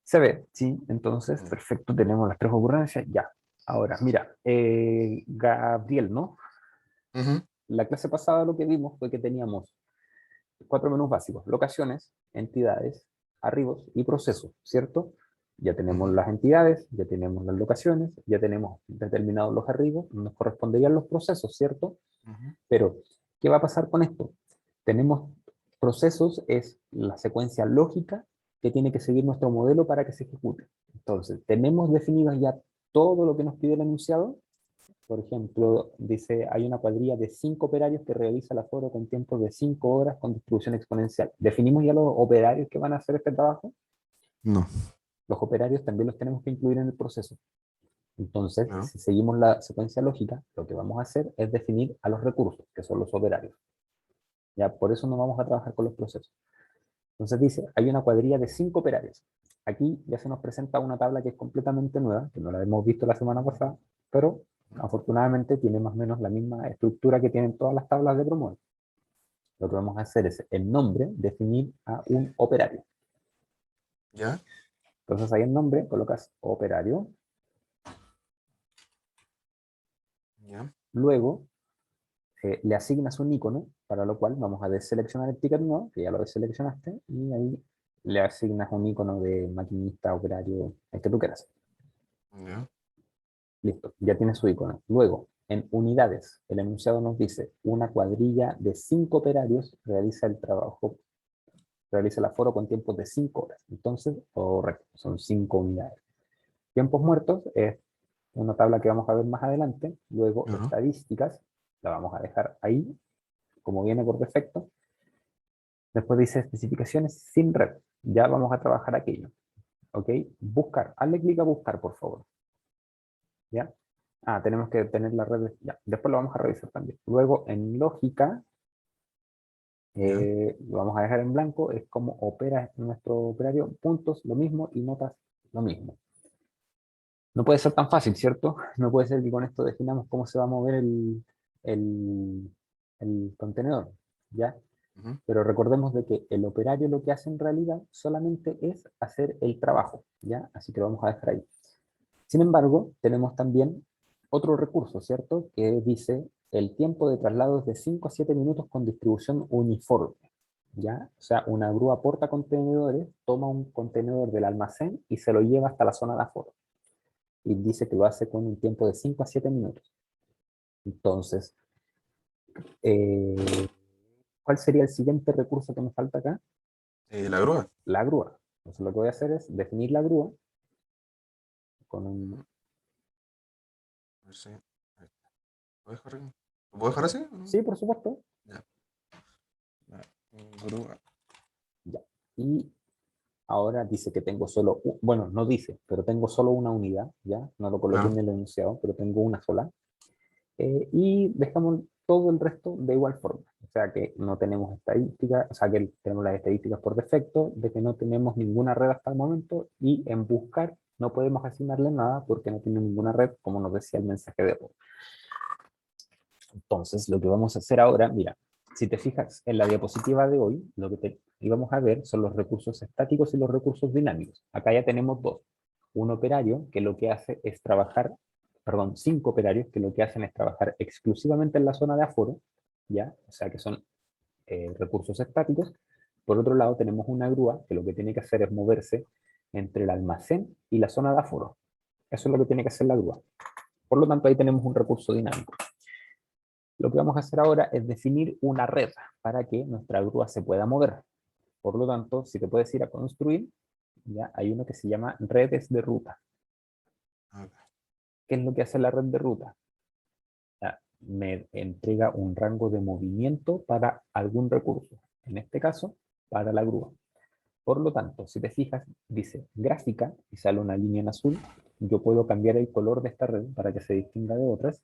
Se ve, sí. Entonces, Ya. perfecto. Tenemos las tres ocurrencias. Ya. Ahora, mira, Gabriel, ¿no? Ujú. La clase pasada lo que vimos fue que teníamos 4 menús básicos: locaciones, entidades, arribos y procesos, ¿cierto? Ya tenemos Ujú. las entidades, ya tenemos las locaciones, ya tenemos determinados los arribos, nos corresponderían los procesos, ¿cierto? Ujú. Pero, ¿qué va a pasar con esto? Tenemos procesos, es la secuencia lógica que tiene que seguir nuestro modelo para que se ejecute. Entonces, tenemos definidos ya todo lo que nos pide el enunciado. Por ejemplo, dice, hay una cuadrilla de 5 operarios que realiza el aforo con tiempos de 5 horas con distribución exponencial. ¿Definimos ya los operarios que van a hacer este trabajo? No, Los operarios también los tenemos que incluir en el proceso. Entonces, claro. si seguimos la secuencia lógica, lo que vamos a hacer es definir a los recursos, que son los operarios. Ya, por eso no vamos a trabajar con los procesos. Entonces dice, hay una cuadrilla de 5 operarios. Aquí ya se nos presenta una tabla que es completamente nueva, que no la hemos visto la semana pasada, pero afortunadamente tiene más o menos la misma estructura que tienen todas las tablas de Promol. Lo que vamos a hacer es el nombre, definir a un operario. ¿Ya? Entonces ahí en nombre colocas operario, ¿Ya? luego le asignas un icono, para lo cual vamos a deseleccionar el ticket nuevo, que ya lo deseleccionaste, y ahí le asignas un icono de maquinista, operario, el que tú quieras. ¿Ya? Listo, ya tiene su icono. Luego, en unidades, el enunciado nos dice, una cuadrilla de 5 operarios realiza el trabajo, realiza el aforo con tiempos de 5 horas. Entonces, correcto, son 5 unidades. Tiempos muertos es una tabla que vamos a ver más adelante. Luego, Claro. estadísticas, la vamos a dejar ahí, como viene por defecto. Después dice especificaciones sin red. Ya vamos a trabajar aquello. ¿Ok? Buscar. Hazle clic a buscar, por favor. ¿Ya? Ah, tenemos que tener la red. Ya, después lo vamos a revisar también. Luego, en lógica, ¿Ya? lo vamos a dejar en blanco. Es como opera nuestro operario. Puntos, lo mismo. Y notas, lo mismo. No puede ser tan fácil, ¿cierto? No puede ser que con esto definamos cómo se va a mover el, el contenedor. ¿Ya? Ujú. Pero recordemos de que el operario lo que hace en realidad solamente es hacer el trabajo, ¿ya? Así que lo vamos a dejar ahí. Sin embargo, tenemos también otro recurso, ¿cierto? Que dice el tiempo de traslado es de 5 a 7 minutos con distribución uniforme, ¿ya? O sea, una grúa porta contenedores, toma un contenedor del almacén y se lo lleva hasta la zona de aforo. Y dice que lo hace con un tiempo de 5 a 7 minutos. Entonces, eh, ¿cuál sería el siguiente recurso que me falta acá? La grúa. La grúa. Entonces lo que voy a hacer es definir la grúa con un... A ver si. Ahí está. ¿Lo puedo dejar así? ¿O no? Sí, por supuesto. Ya. La grúa. Ya. Y ahora dice que tengo solo, bueno, no dice, pero tengo solo una unidad, ¿ya? No lo coloqué Claro. en el enunciado, pero tengo una sola. Y dejamos todo el resto de igual forma. O sea que no tenemos estadísticas, o sea que tenemos las estadísticas por defecto, de que no tenemos ninguna red hasta el momento, y en buscar no podemos asignarle nada porque no tiene ninguna red, como nos decía el mensaje de voz. Entonces, lo que vamos a hacer ahora, mira, si te fijas en la diapositiva de hoy, lo que íbamos a ver son los recursos estáticos y los recursos dinámicos. Acá ya tenemos dos. Un operario que lo que hace es trabajar, perdón, 5 operarios que lo que hacen es trabajar exclusivamente en la zona de aforo, ¿ya? O sea que son recursos estáticos. Por otro lado, tenemos una grúa que lo que tiene que hacer es moverse entre el almacén y la zona de aforo. Eso es lo que tiene que hacer la grúa. Por lo tanto, ahí tenemos un recurso dinámico. Lo que vamos a hacer ahora es definir una red para que nuestra grúa se pueda mover. Por lo tanto, si te puedes ir a construir, ya hay uno que se llama redes de ruta. Ok. ¿Qué es lo que hace la red de ruta? Ya, me entrega un rango de movimiento para algún recurso, en este caso, para la grúa. Por lo tanto, si te fijas, dice gráfica y sale una línea en azul. Yo puedo cambiar el color de esta red para que se distinga de otras.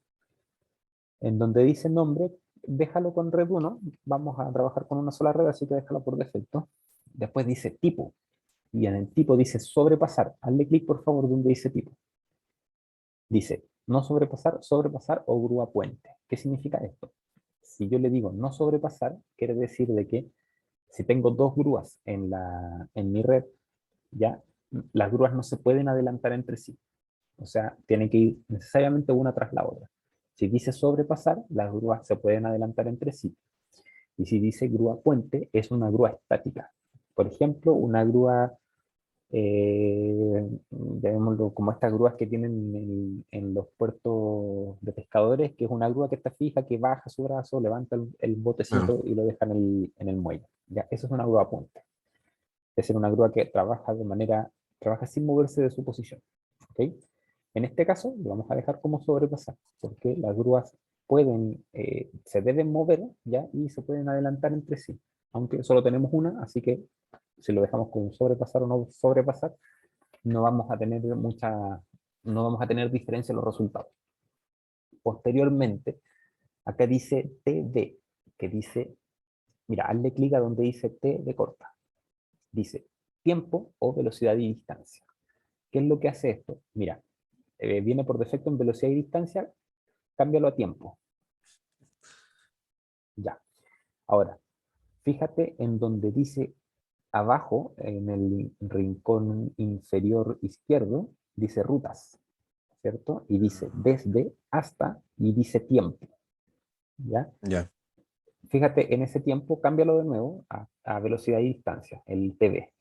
En donde dice nombre, déjalo con red 1. Vamos a trabajar con una sola red, así que déjalo por defecto. Después dice tipo. Y en el tipo dice sobrepasar. Hazle clic, por favor, donde dice tipo. Dice no sobrepasar, sobrepasar o grúa puente. ¿Qué significa esto? Si yo le digo no sobrepasar, quiere decir de que si tengo dos grúas en mi red, ya las grúas no se pueden adelantar entre sí. O sea, tienen que ir necesariamente una tras la otra. Si dice sobrepasar, las grúas se pueden adelantar entre sí. Y si dice grúa puente, es una grúa estática. Por ejemplo, una grúa, llamémoslo como estas grúas que tienen en los puertos de pescadores, que es una grúa que está fija, que baja su brazo, levanta el botecito y lo deja en el muelle. Ya, eso es una grúa puente. Es decir, una grúa que trabaja sin moverse de su posición. ¿Okay? En este caso, lo vamos a dejar como sobrepasar, porque las grúas se deben mover, ¿ya? Y se pueden adelantar entre sí, aunque solo tenemos una, así que si lo dejamos como sobrepasar o no sobrepasar, no vamos a tener no vamos a tener diferencia en los resultados. Posteriormente, acá dice TD, que dice, mira, hazle clic a donde dice T de corta. Dice tiempo o velocidad y distancia. ¿Qué es lo que hace esto? Mira, viene por defecto en velocidad y distancia, cámbialo a tiempo. Ya. Ahora, fíjate en donde dice abajo, en el rincón inferior izquierdo, dice rutas, ¿cierto? Y dice desde, hasta, y dice tiempo. ¿Ya? Ya. Fíjate en ese tiempo, cámbialo de nuevo a velocidad y distancia, el TV.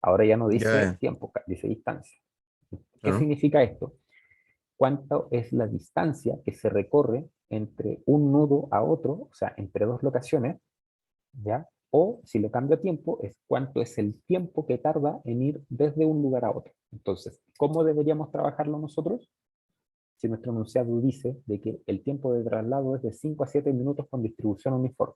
Ahora ya no dice Ya, tiempo, dice distancia. ¿Qué Claro. significa esto? ¿Cuánto es la distancia que se recorre entre un nudo a otro, o sea, entre dos locaciones, ¿ya? O si lo cambio a tiempo, es cuánto es el tiempo que tarda en ir desde un lugar a otro. Entonces, ¿cómo deberíamos trabajarlo nosotros? Si nuestro enunciado dice de que el tiempo de traslado es de 5 a 7 minutos con distribución uniforme.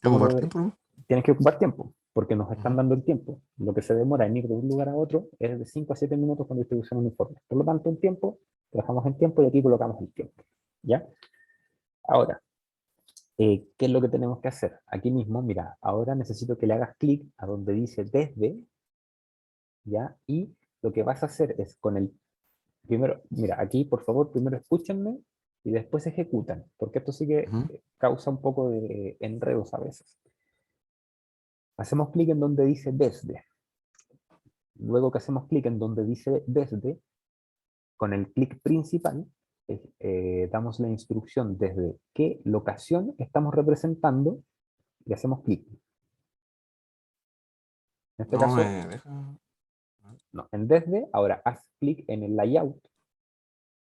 ¿Qué ¿Cómo ocupar tiempo, no? Tienes que ocupar tiempo, porque nos están Ujú. dando el tiempo. Lo que se demora en ir de un lugar a otro es de 5 a 7 minutos con distribución uniforme. Por lo tanto, un tiempo, trabajamos en tiempo y aquí colocamos el tiempo. ¿Ya? Ahora, ¿qué es lo que tenemos que hacer? Aquí mismo, mira, ahora necesito que le hagas clic a donde dice desde, ¿ya? Y lo que vas a hacer es con el primero, mira, aquí por favor, primero escúchenme y después ejecutan, porque esto sí que Ujú. causa un poco de enredos a veces. Hacemos clic en donde dice desde. Luego que hacemos clic en donde dice desde, con el clic principal, damos la instrucción desde qué locación estamos representando y hacemos clic. En este No me caso, deja. no, en desde, ahora haz clic en el layout,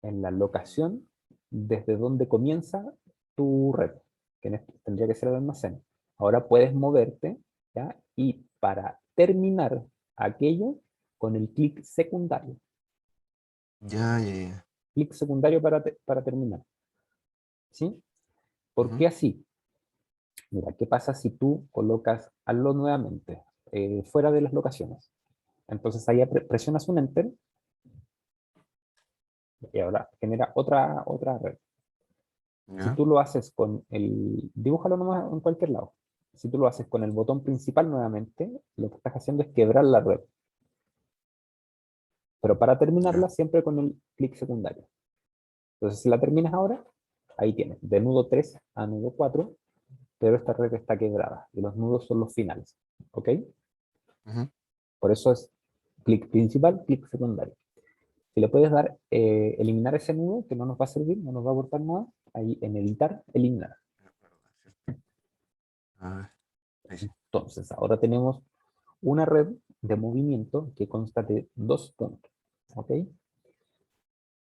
en la locación desde donde comienza tu red, que tendría que ser el almacén. Ahora puedes moverte, ¿ya? Y para terminar aquello, con el clic secundario. Ya, ya, ya. Clic secundario para terminar. ¿Sí? ¿Por Ujú. qué así? Mira, ¿qué pasa si tú colocas hazlo nuevamente fuera de las locaciones? Entonces ahí presionas un enter y ahora genera otra red. Si Ya. tú lo haces con dibújalo nomás en cualquier lado. Si tú lo haces con el botón principal nuevamente, lo que estás haciendo es quebrar la red. Pero para terminarla Ya. siempre con el clic secundario. Entonces si la terminas ahora, ahí tienes, de nudo 3 a nudo 4, pero esta red está quebrada y los nudos son los finales. ¿Ok? Ujú. Por eso es clic principal, clic secundario. Si le puedes dar, eliminar ese nudo, que no nos va a servir, no nos va a aportar nada, ahí en editar, eliminar. A ver, ahí sí. Entonces, ahora tenemos una red de movimiento que consta de dos puntos. ¿Ok?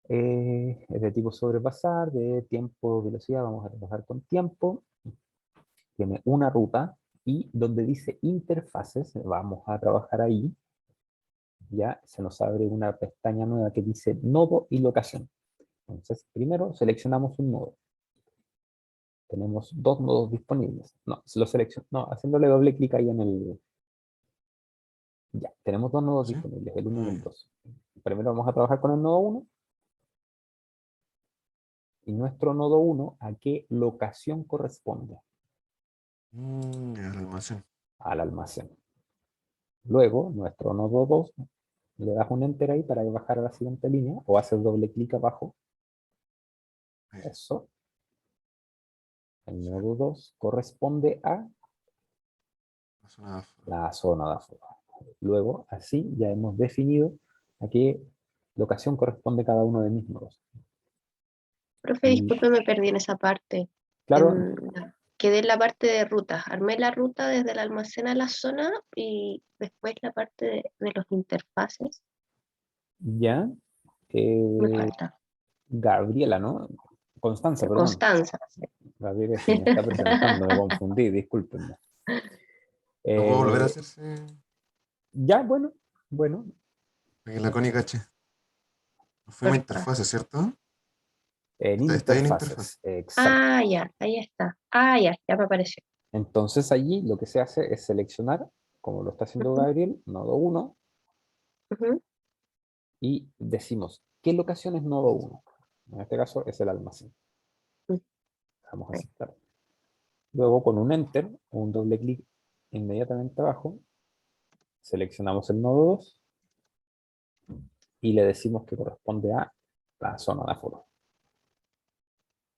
Es de tipo sobrepasar, de tiempo, velocidad, vamos a trabajar con tiempo. Tiene una ruta y donde dice interfaces, vamos a trabajar ahí. ya se nos abre una pestaña nueva que dice nodo y locación. Entonces, primero seleccionamos un nodo. Tenemos dos nodos disponibles. No, lo selecciono, no, haciéndole doble clic ahí en el... Ya, tenemos dos nodos ¿Sí? disponibles, el 1 y Ah, el ya. 2. Primero vamos a trabajar con el nodo 1. Y nuestro nodo 1, ¿a qué locación corresponde? Ya, el almacén. Al almacén. Luego, nuestro nodo 2, le das un enter ahí para bajar a la siguiente línea, o haces doble clic abajo. Ahí, Eso. El sí, nodo 2 corresponde a la zona de afuera. la zona de afuera. Luego, así ya hemos definido a qué locación corresponde cada uno de mis nodos. Profe, Y disculpe, me perdí en esa parte. claro, Quedé en la parte de rutas. Armé la ruta desde el almacén a la zona y después la parte de los interfaces. ya Me falta. Gabriela, ¿no? Constanza, perdón. Constanza. Sí. Gabriela se me está presentando, me confundí, discúlpenme. ¿Lo puedo volver a Eh, hacer? Sí, ya, bueno, bueno. para que la Connie cache. Nos fuimos a Porfa. interfase, ¿cierto? En Está ahí en interfaz. interfaces, exacto. Ah, ya, ahí está. Ah, ya me apareció. Entonces allí lo que se hace es seleccionar, como lo está haciendo Ujú, Gabriel, nodo 1, ujú. y decimos, ¿qué locación es nodo 1? En este caso es el almacén. Mm, Vamos a ahí. aceptar. Luego con un enter o un doble clic inmediatamente abajo, seleccionamos el nodo 2 y le decimos que corresponde a la zona de aforo.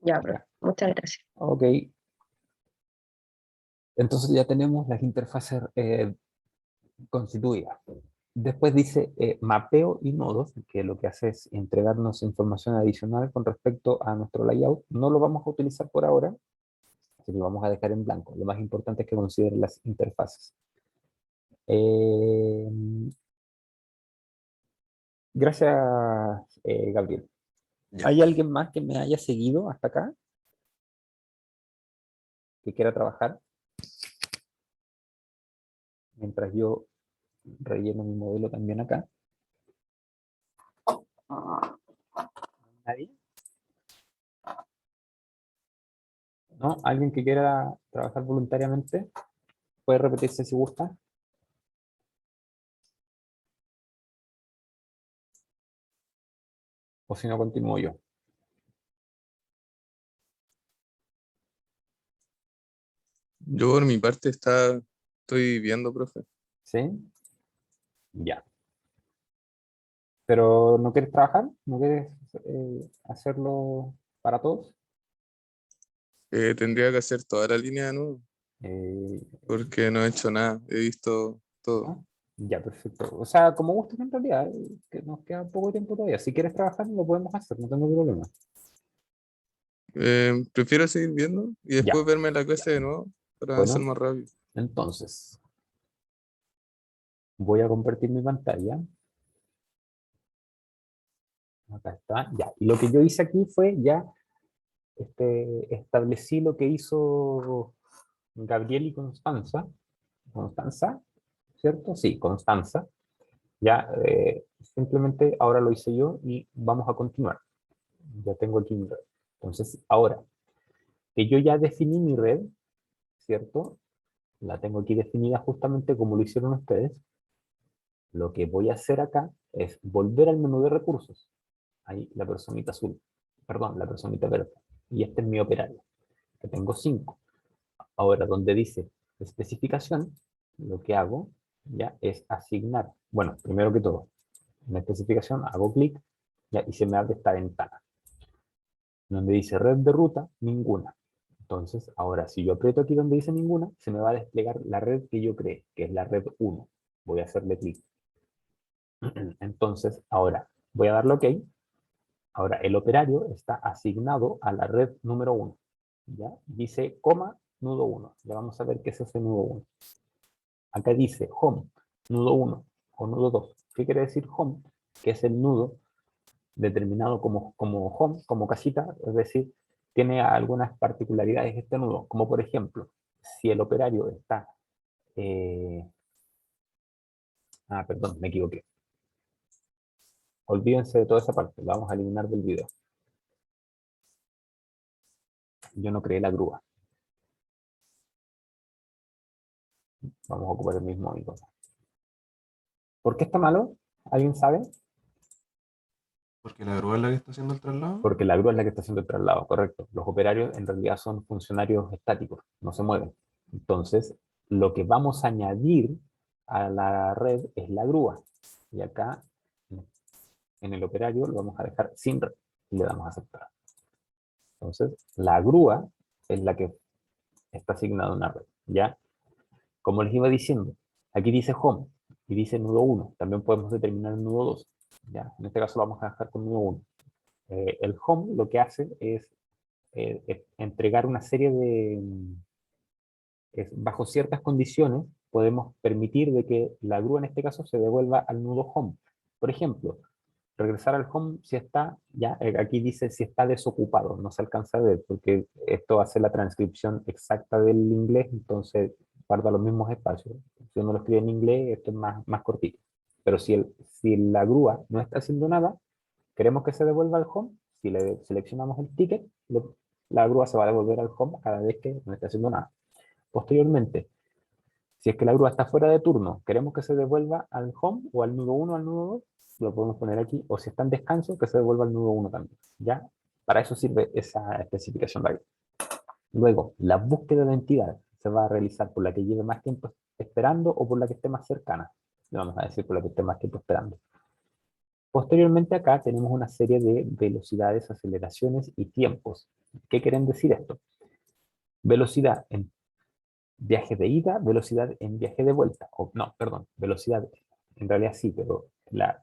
Ya, profe. Ya. Muchas gracias. Ok. Entonces ya tenemos las interfaces constituidas. Después dice mapeo y nodos, que lo que hace es entregarnos información adicional con respecto a nuestro layout. No lo vamos a utilizar por ahora, así que lo vamos a dejar en blanco. Lo más importante es que consideren las interfaces. Eh, gracias, Gabriel. Ya. ¿Hay alguien más que me haya seguido hasta acá? Que quiera trabajar mientras yo relleno mi modelo también acá. ¿Nadie? ¿No? ¿Alguien que quiera trabajar voluntariamente? Puede repetirse si gusta. O si no, continúo yo. Yo por mi parte estoy viendo, profe. ¿Sí? Ya. ¿Pero no quieres trabajar? ¿No quieres hacerlo para todos? Tendría que hacer toda la línea de nuevo, Eh, porque no he hecho nada, he visto todo. ¿No? Ya, perfecto. O sea, como gustes en realidad, que nos queda poco tiempo todavía. Si quieres trabajar, lo podemos hacer, no tengo problema. Prefiero seguir viendo y después Ya, verme la clase de nuevo para avanzar bueno, más rápido. entonces, voy a compartir mi pantalla. Acá está, ya. Y lo que yo hice aquí fue ya establecí lo que hizo Gabriel y Constanza. Constanza, ¿cierto? Sí, Constanza. Ya, simplemente ahora lo hice yo y vamos a continuar. Ya tengo aquí mi red. Entonces, ahora que yo ya definí mi red, ¿cierto? La tengo aquí definida justamente como lo hicieron ustedes. Lo que voy a hacer acá es volver al menú de recursos. Ahí la personita azul, perdón, la personita verde. Y este es mi operario, que tengo 5. Ahora, donde dice especificación, lo que hago ya es asignar. Bueno, primero que todo, en la especificación hago clic ya, y se me abre esta ventana. Donde dice red de ruta, ninguna. Entonces, ahora si yo aprieto aquí donde dice ninguna, se me va a desplegar la red que yo creé, que es la red 1. Voy a hacerle clic. Entonces, ahora voy a darle OK. Ahora el operario está asignado a la red número 1. ¿Ya? Dice coma nudo 1. Ya vamos a ver qué es ese nudo 1. Acá dice home, nudo 1 o nudo 2. ¿Qué quiere decir home? Que es el nudo determinado como home, como casita, es decir, tiene algunas particularidades este nudo, como por ejemplo, si el operario está... perdón, me equivoqué. olvídense de toda esa parte, la vamos a eliminar del video. Yo no creé la grúa. Vamos a ocupar el mismo icono. ¿Por qué está malo? ¿Alguien sabe? Porque la grúa es la que está haciendo el traslado. Porque la grúa es la que está haciendo el traslado, correcto. Los operarios en realidad son funcionarios estáticos, no se mueven. Entonces, lo que vamos a añadir a la red es la grúa. Y acá, en el operario, lo vamos a dejar sin red y le damos a aceptar. Entonces, la grúa es la que está asignada a una red, ¿ya? Como les iba diciendo, aquí dice home y dice nudo 1. También podemos determinar el nudo 2, ¿ya? En este caso lo vamos a dejar con nudo 1. El home lo que hace es entregar una serie de... bajo ciertas condiciones podemos permitir de que la grúa en este caso se devuelva al nudo home. Por ejemplo, regresar al home si está, ya aquí dice si está desocupado, no se alcanza a ver porque esto hace la transcripción exacta del inglés, entonces guarda los mismos espacios. Si uno lo escribe en inglés, esto es más cortito. Pero si la grúa no está haciendo nada, queremos que se devuelva al home, si le seleccionamos el ticket, la grúa se va a devolver al home cada vez que no esté haciendo nada. Posteriormente, si es que la grúa está fuera de turno, queremos que se devuelva al home o al nudo 1 al nudo 2, lo podemos poner aquí, o si está en descanso, que se devuelva al nudo 1 también. ¿Ya? Para eso sirve esa especificación de ahí. Luego, la búsqueda de entidad se va a realizar por la que lleve más tiempo esperando o por la que esté más cercana. Le vamos a decir por la que esté más tiempo esperando. Posteriormente acá tenemos una serie de velocidades, aceleraciones y tiempos. ¿Qué quieren decir esto? Velocidad en viaje de ida, velocidad en viaje de vuelta. O, no, perdón, velocidad, en realidad sí, pero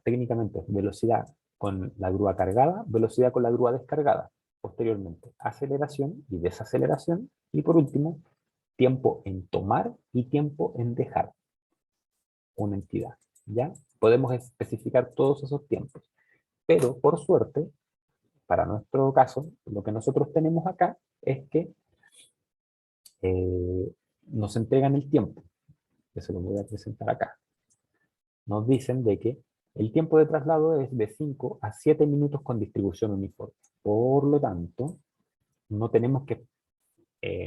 técnicamente es velocidad con la grúa cargada, velocidad con la grúa descargada. Posteriormente, aceleración y desaceleración. Y por último, tiempo en tomar y tiempo en dejar una entidad. ¿Ya? Podemos especificar todos esos tiempos. Pero, por suerte, para nuestro caso, lo que nosotros tenemos acá es que nos entregan el tiempo, que se lo voy a presentar acá. Nos dicen de que el tiempo de traslado es de 5 a 7 minutos con distribución uniforme. Por lo tanto, no tenemos que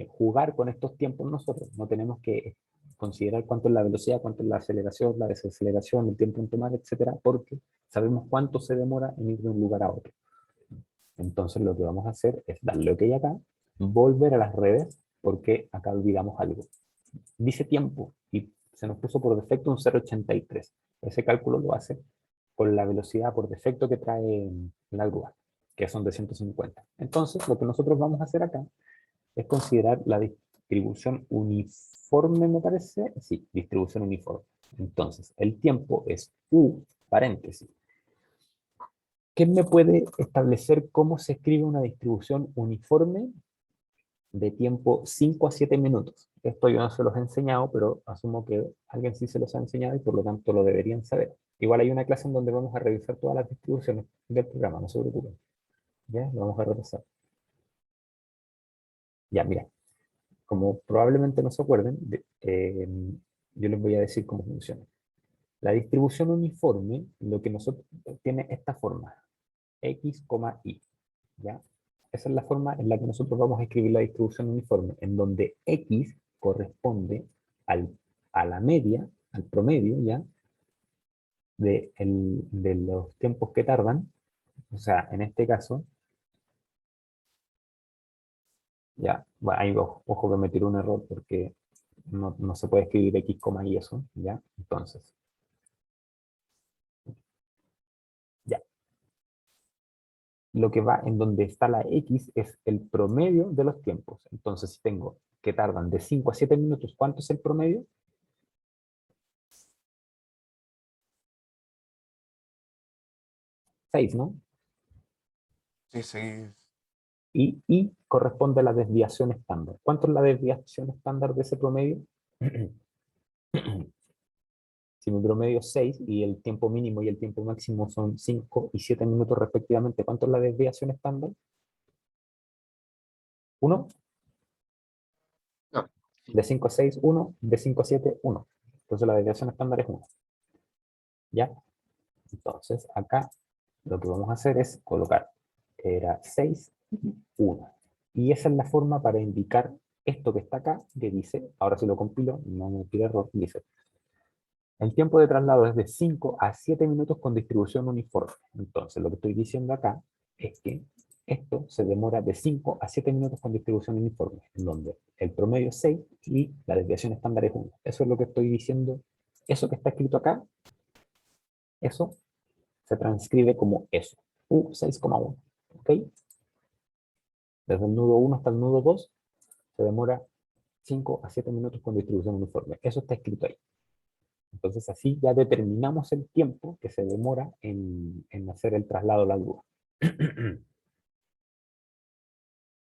jugar con estos tiempos nosotros, no tenemos que considerar cuánto es la velocidad, cuánto es la aceleración, la desaceleración, el tiempo en tomar, etcétera, porque sabemos cuánto se demora en ir de un lugar a otro. Entonces lo que vamos a hacer es darle OK acá, volver a las redes, porque acá olvidamos algo. Dice tiempo y se nos puso por defecto un 0,83. Ese cálculo lo hace con la velocidad por defecto que trae la grúa, que son de 150. Entonces lo que nosotros vamos a hacer acá es considerar la distribución uniforme, me parece. Sí, distribución uniforme. Entonces el tiempo es U, paréntesis. ¿Quién me puede establecer cómo se escribe una distribución uniforme de tiempo 5 a 7 minutos? Esto yo no se los he enseñado, pero asumo que alguien sí se los ha enseñado y por lo tanto lo deberían saber. Igual hay una clase en donde vamos a revisar todas las distribuciones del programa, no se preocupen. ¿Ya? Lo vamos a repasar. Ya, mira. Como probablemente no se acuerden, yo les voy a decir cómo funciona. La distribución uniforme, lo que nosotros tiene esta forma, X, Y. ¿Ya? Esa es la forma en la que nosotros vamos a escribir la distribución uniforme, en donde X corresponde a la media, al promedio, ¿ya? De los tiempos que tardan. O sea, en este caso, ya, bueno, ahí ojo que me tiró un error porque no se puede escribir X, y eso, ¿ya? Entonces, ya. Lo que va en donde está la X es el promedio de los tiempos. Entonces, si tengo que tardan de 5 a 7 minutos, ¿cuánto es el promedio? 6, ¿no? Sí, sí. Y corresponde a la desviación estándar. ¿Cuánto es la desviación estándar de ese promedio? Si mi promedio es 6 y el tiempo mínimo y el tiempo máximo son 5 y 7 minutos respectivamente, ¿cuánto es la desviación estándar? ¿1? No. De 5 a 6, 1. De 5 a 7, 1. Entonces la desviación estándar es 1. ¿Ya? Entonces acá lo que vamos a hacer es colocar, era 6, 1. Y esa es la forma para indicar esto que está acá, que dice, ahora si lo compilo, no me pide error, dice, el tiempo de traslado es de 5 a 7 minutos con distribución uniforme. Entonces, lo que estoy diciendo acá es que esto se demora de 5 a 7 minutos con distribución uniforme, en donde el promedio es 6 y la desviación estándar es 1. Eso es lo que estoy diciendo. Eso que está escrito acá, eso se transcribe como eso, U6,1. ¿Ok? Desde el nudo 1 hasta el nudo 2 se demora 5 a 7 minutos con distribución uniforme. Eso está escrito ahí. Entonces así ya determinamos el tiempo que se demora en hacer el traslado a la grúa.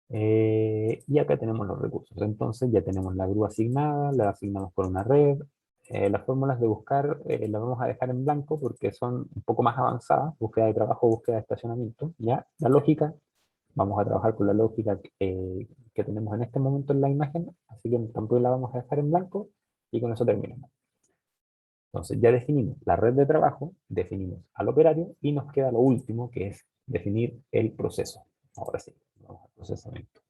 Y acá tenemos los recursos. Entonces ya tenemos la grúa asignada, la asignamos por una red. Las fórmulas de buscar las vamos a dejar en blanco porque son un poco más avanzadas. Búsqueda de trabajo, búsqueda de estacionamiento. ¿Ya? La lógica, vamos a trabajar con la lógica que tenemos en este momento en la imagen. Así que también la vamos a dejar en blanco y con eso terminamos. Entonces ya definimos la red de trabajo, definimos al operario y nos queda lo último que es definir el proceso. Ahora sí, vamos al procesamiento.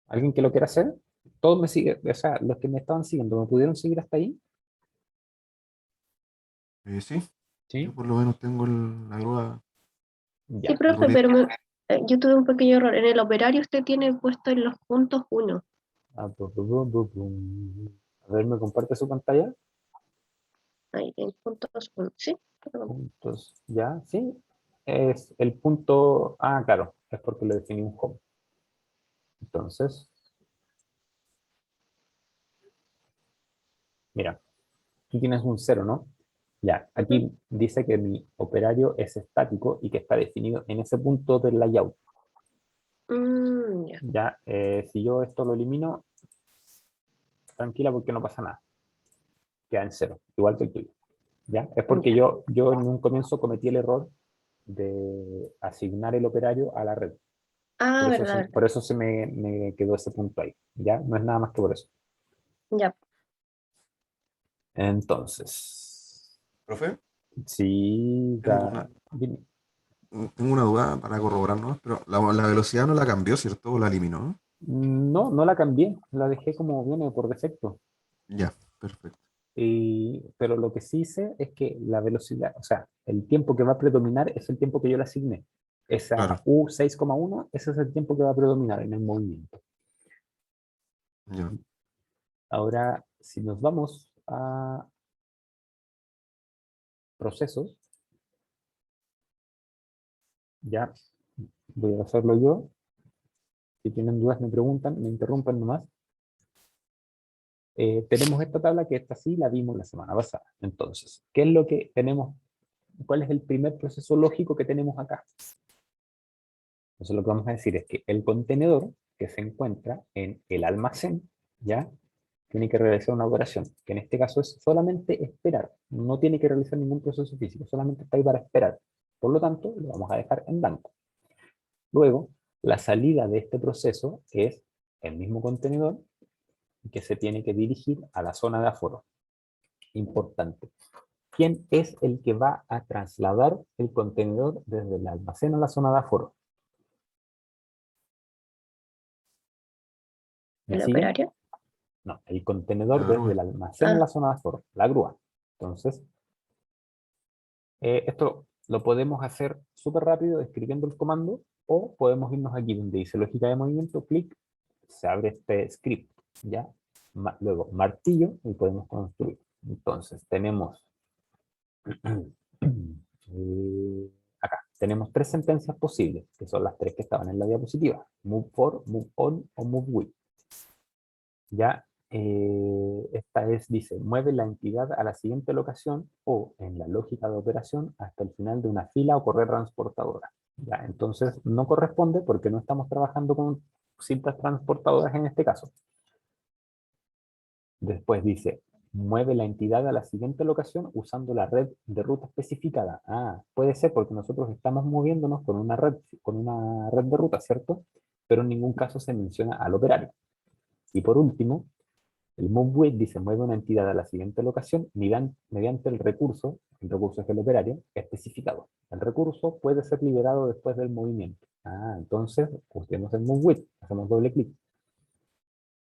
¿Alguien que lo quiera hacer? Todos me siguen, o sea, los que me estaban siguiendo, ¿me pudieron seguir hasta ahí? Sí, yo Sí. por lo menos tengo la grúa. Sí, Ya. profe, pero yo tuve un pequeño error. En el operario usted tiene puesto en los puntos 1. A ver, ¿me comparte su pantalla? Ahí, en puntos 1, ¿sí? Puntos, ya, sí. Es el punto, claro, es porque le definí un home. Entonces, mira, tú tienes un 0, ¿no? Ya, aquí dice que mi operario es estático y que está definido en ese punto del layout. Ya. Ya, si yo esto lo elimino, tranquila porque no pasa nada. Queda en 0, igual que el tuyo. ¿Ya? Es porque yo en un comienzo cometí el error de asignar el operario a la red. Verdad. Por eso se me quedó ese punto ahí. ¿Ya? No es nada más que por eso. Ya. Entonces, Profe, sí, tengo una, tengo una duda para corroborarnos, pero la velocidad no la cambió, ¿cierto? ¿O la eliminó? no, no la cambié, la dejé como viene por defecto. Ya, perfecto. Pero lo que sí hice es que la velocidad, o sea, el tiempo que va a predominar es el tiempo que yo le asigné. Claro, Esa U6,1, ese es el tiempo que va a predominar en el movimiento. ya. Ahora, si nos vamos a procesos, ya voy a hacerlo yo. Si tienen dudas me preguntan, me interrumpan nomás. Tenemos esta tabla que esta sí la vimos la semana pasada. Entonces, ¿qué es lo que tenemos? ¿Cuál es el primer proceso lógico que tenemos acá? Entonces lo que vamos a decir es que el contenedor que se encuentra en el almacén, ¿ya? Tiene que realizar una operación, que en este caso es solamente esperar. No tiene que realizar ningún proceso físico, solamente está ahí para esperar. Por lo tanto, lo vamos a dejar en blanco. Luego, la salida de este proceso es el mismo contenedor que se tiene que dirigir a la zona de aforo. Importante. ¿Quién es el que va a trasladar el contenedor desde el almacén a la zona de aforo? ¿Me ¿El siguen? operario? No, el contenedor La desde grúa. el almacén a la zona de aforo, la grúa. Entonces, esto lo podemos hacer súper rápido escribiendo el comando o podemos irnos aquí donde dice lógica de movimiento, clic, se abre este script, ¿ya? Luego martillo y podemos construir. Entonces tenemos acá, tenemos 3 sentencias posibles, que son las 3 que estaban en la diapositiva, move for, move on o move with. Ya, esta dice, mueve la entidad a la siguiente locación o en la lógica de operación hasta el final de una fila o correa transportadora. Ya, entonces no corresponde porque no estamos trabajando con cintas transportadoras en este caso. Después dice, mueve la entidad a la siguiente locación usando la red de ruta especificada. Puede ser porque nosotros estamos moviéndonos con una red de ruta, ¿cierto? Pero en ningún caso se menciona al operario. Y por último, el move with dice mueve una entidad a la siguiente locación mediante el recurso el recurso es el operario, especificado. El recurso puede ser liberado después del movimiento. Entonces, usemos el move with, hacemos doble clic.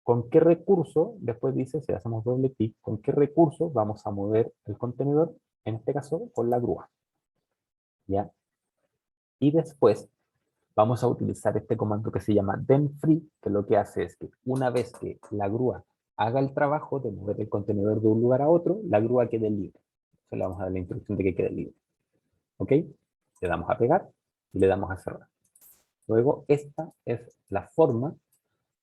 ¿Con qué recurso? Después dice, si hacemos doble clic, ¿con qué recurso vamos a mover el contenedor? En este caso, con la grúa. ¿Ya? Y después vamos a utilizar este comando que se llama denFree, que lo que hace es que una vez que la grúa haga el trabajo de mover el contenedor de un lugar a otro, la grúa quede libre. Entonces le vamos a dar la instrucción de que quede libre. ¿Ok? Le damos a pegar y le damos a cerrar. Luego, esta es la forma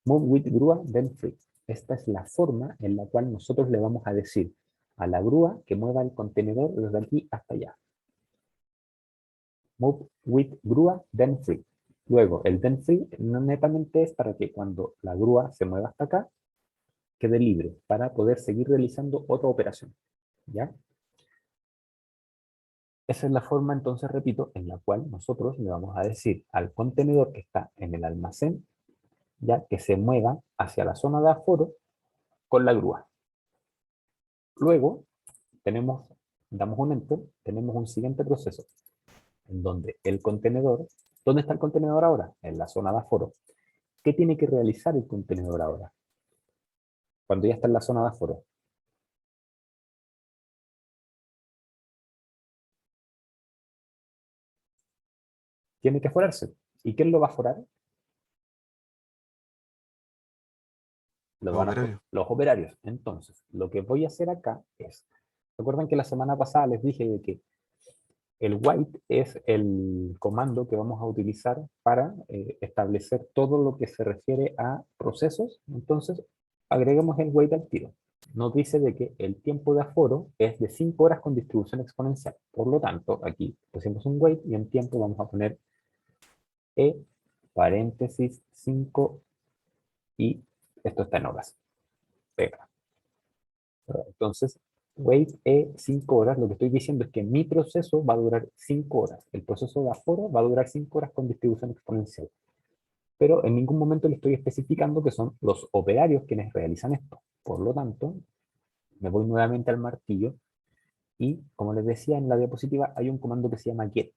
move with grúa denFree. Esta es la forma en la cual nosotros le vamos a decir a la grúa que mueva el contenedor desde aquí hasta allá. Move with grúa denFree. Luego, el denFree no netamente es para que cuando la grúa se mueva hasta acá, quede libre para poder seguir realizando otra operación. ¿Ya? Esa es la forma, entonces, repito, en la cual nosotros le vamos a decir al contenedor que está en el almacén, ya que se mueva hacia la zona de aforo con la grúa. Luego, damos un enter, tenemos un siguiente proceso, en donde el contenedor, ¿dónde está el contenedor ahora? En la zona de aforo. ¿Qué tiene que realizar el contenedor ahora? Cuando ya está en la zona de aforo. Tiene que aforarse. ¿Y quién lo va a aforar? Los operarios. Entonces, lo que voy a hacer acá es, recuerden que la semana pasada les dije de que el wait es el comando que vamos a utilizar para establecer todo lo que se refiere a procesos. Entonces, agreguemos el wait al tiro. Nos dice de que el tiempo de aforo es de 5 horas con distribución exponencial. Por lo tanto, aquí pusimos un wait y en tiempo vamos a poner paréntesis 5 y esto está en horas. Pega. Entonces, wait 5 horas, lo que estoy diciendo es que mi proceso va a durar 5 horas. El proceso de aforo va a durar 5 horas con distribución exponencial. Pero en ningún momento le estoy especificando que son los operarios quienes realizan esto. Por lo tanto, me voy nuevamente al martillo y, como les decía en la diapositiva, hay un comando que se llama get.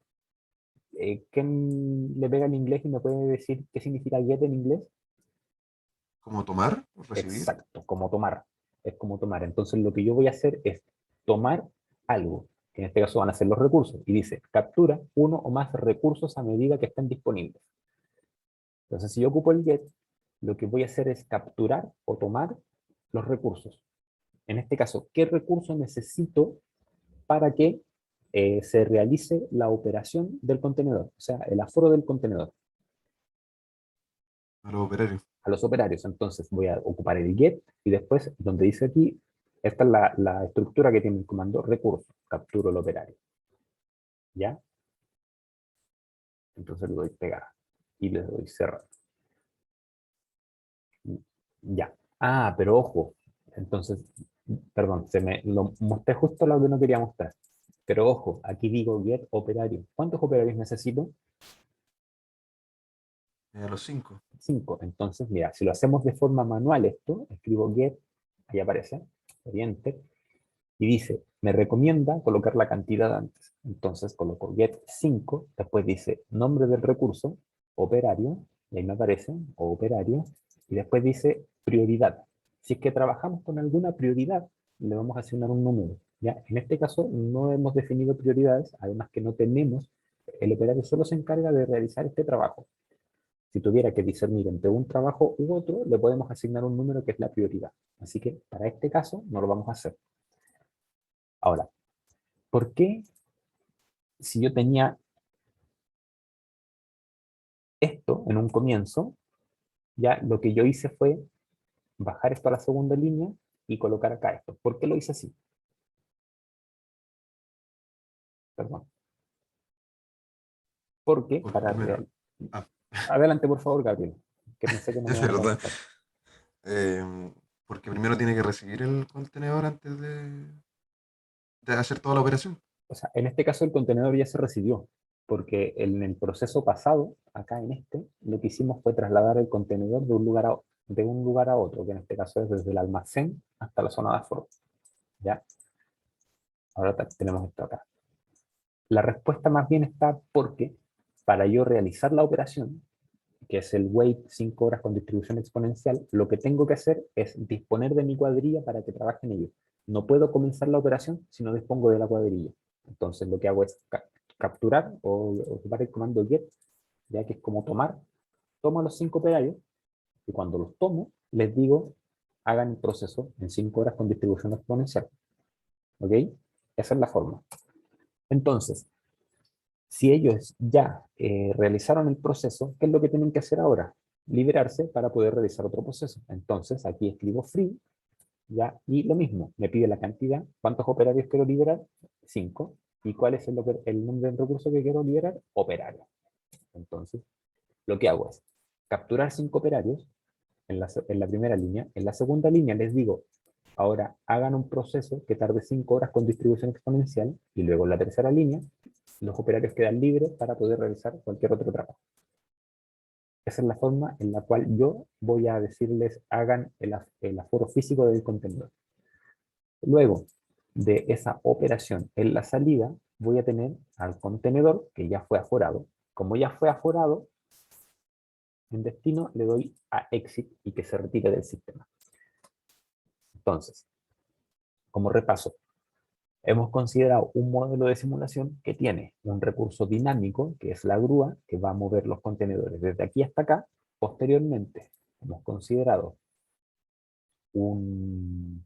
¿Quién le pega en inglés y me puede decir qué significa get en inglés? ¿Como tomar? ¿Recibir? Exacto, como tomar. Es como tomar. Entonces lo que yo voy a hacer es tomar algo, que en este caso van a ser los recursos, y dice, captura uno o más recursos a medida que estén disponibles. Entonces si yo ocupo el get, lo que voy a hacer es capturar o tomar los recursos. En este caso, ¿qué recurso necesito para que se realice la operación del contenedor? O sea, el aforo del contenedor. A los operarios. A los operarios. Entonces voy a ocupar el get y después, donde dice aquí, esta es la estructura que tiene el comando recurso. Capturo el operario. ¿Ya? Entonces le doy pegar y le doy cerrar. Ya. Pero ojo. Entonces, perdón, lo mostré justo lo que no quería mostrar. Pero ojo, aquí digo get operario. ¿Cuántos operarios necesito? A los 5. 5. Entonces, mira, si lo hacemos de forma manual esto, escribo get, ahí aparece, enter, y dice, me recomienda colocar la cantidad antes. Entonces coloco get 5, después dice nombre del recurso, operario, y ahí me aparece, o operario, y después dice prioridad. Si es que trabajamos con alguna prioridad, le vamos a asignar un número. ¿Ya? En este caso no hemos definido prioridades, además que no tenemos, el operario solo se encarga de realizar este trabajo. Si tuviera que discernir entre un trabajo u otro, le podemos asignar un número que es la prioridad. Así que para este caso no lo vamos a hacer. Ahora, ¿por qué si yo tenía esto en un comienzo, ya lo que yo hice fue bajar esto a la segunda línea y colocar acá esto? ¿Por qué lo hice así? Perdón. Porque Porque para primero. Adelante, por favor, Gabriel. Que pensé que no me Es iban a verdad. contestar. Porque primero tiene que recibir el contenedor antes de hacer toda la operación. O sea, en este caso el contenedor ya se recibió, porque en el proceso pasado, acá en este, lo que hicimos fue trasladar el contenedor de un lugar a otro, que en este caso es desde el almacén hasta la zona de aforo. ¿Ya? Ahora tenemos esto acá. La respuesta más bien está porque para yo realizar la operación, que es el wait 5 horas con distribución exponencial, lo que tengo que hacer es disponer de mi cuadrilla para que trabaje en ello. No puedo comenzar la operación si no dispongo de la cuadrilla. Entonces lo que hago es capturar o ocupar el comando get, ya que es como tomo a los 5 operarios y cuando los tomo, les digo, hagan el proceso en 5 horas con distribución exponencial. ¿Ok? Esa es la forma. Entonces, si ellos ya realizaron el proceso, ¿qué es lo que tienen que hacer ahora? Liberarse para poder realizar otro proceso. Entonces, aquí escribo free, ¿ya? Y lo mismo, me pide la cantidad, ¿cuántos operarios quiero liberar? 5. ¿Y cuál es el nombre del recurso que quiero liberar? Operario. Entonces, lo que hago es capturar 5 operarios en la primera línea. En la segunda línea les digo, ahora hagan un proceso que tarde 5 horas con distribución exponencial, y luego en la tercera línea, los operarios quedan libres para poder realizar cualquier otro trabajo. Esa es la forma en la cual yo voy a decirles hagan el aforo físico del contenedor. Luego de esa operación en la salida, voy a tener al contenedor que ya fue aforado. Como ya fue aforado, en destino le doy a exit y que se retire del sistema. Entonces, como repaso, hemos considerado un modelo de simulación que tiene un recurso dinámico, que es la grúa, que va a mover los contenedores desde aquí hasta acá. Posteriormente, hemos considerado un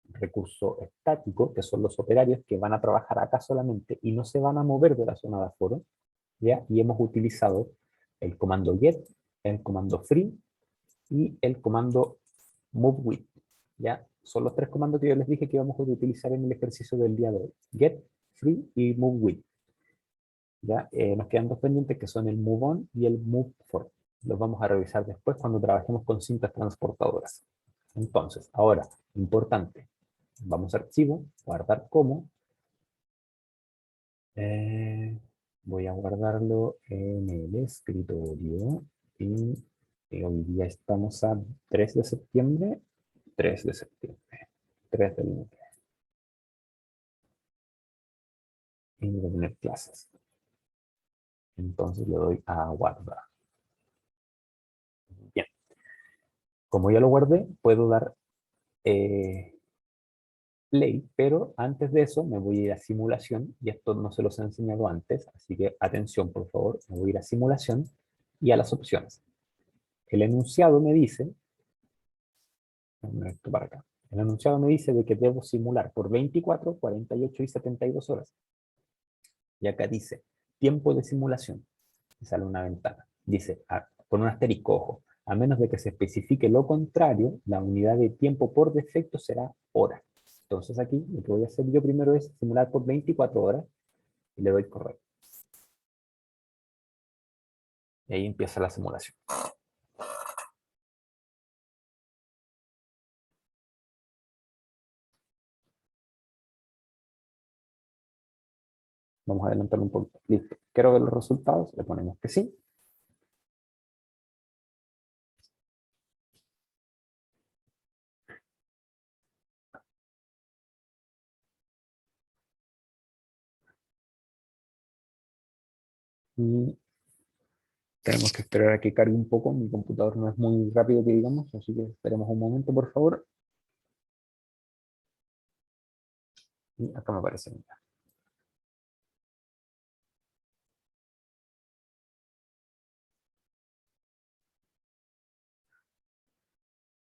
recurso estático, que son los operarios que van a trabajar acá solamente y no se van a mover de la zona de aforo, ¿ya? Y hemos utilizado el comando get, el comando free y el comando move with, ¿ya? Son los 3 comandos que yo les dije que íbamos a utilizar en el ejercicio del día de hoy. Get, free y move with. ¿Ya? Nos quedan 2 pendientes que son el move on y el move for. Los vamos a revisar después cuando trabajemos con cintas transportadoras. Entonces, ahora, importante, vamos a archivo, guardar como. Voy a guardarlo en el escritorio y hoy día estamos a 3 de septiembre. 3 de septiembre. 3 del 9. Y voy a tener clases. Entonces le doy a guardar. Bien. Como ya lo guardé, puedo dar play, pero antes de eso me voy a ir a simulación, y esto no se los he enseñado antes, así que atención por favor, me voy a ir a simulación y a las opciones. El enunciado me dice, esto para acá, el enunciado me dice de que debo simular por 24, 48 y 72 horas. Y acá dice, tiempo de simulación. Y sale una ventana. Dice, con un asterisco, ojo, a menos de que se especifique lo contrario, la unidad de tiempo por defecto será hora. Entonces aquí lo que voy a hacer yo primero es simular por 24 horas y le doy correcto. Y ahí empieza la simulación. Vamos a adelantarlo un poquito. Listo. Quiero ver los resultados. Le ponemos que sí. Y tenemos que esperar a que cargue un poco. Mi computador no es muy rápido que digamos, así que esperemos un momento, por favor. Y acá me aparece.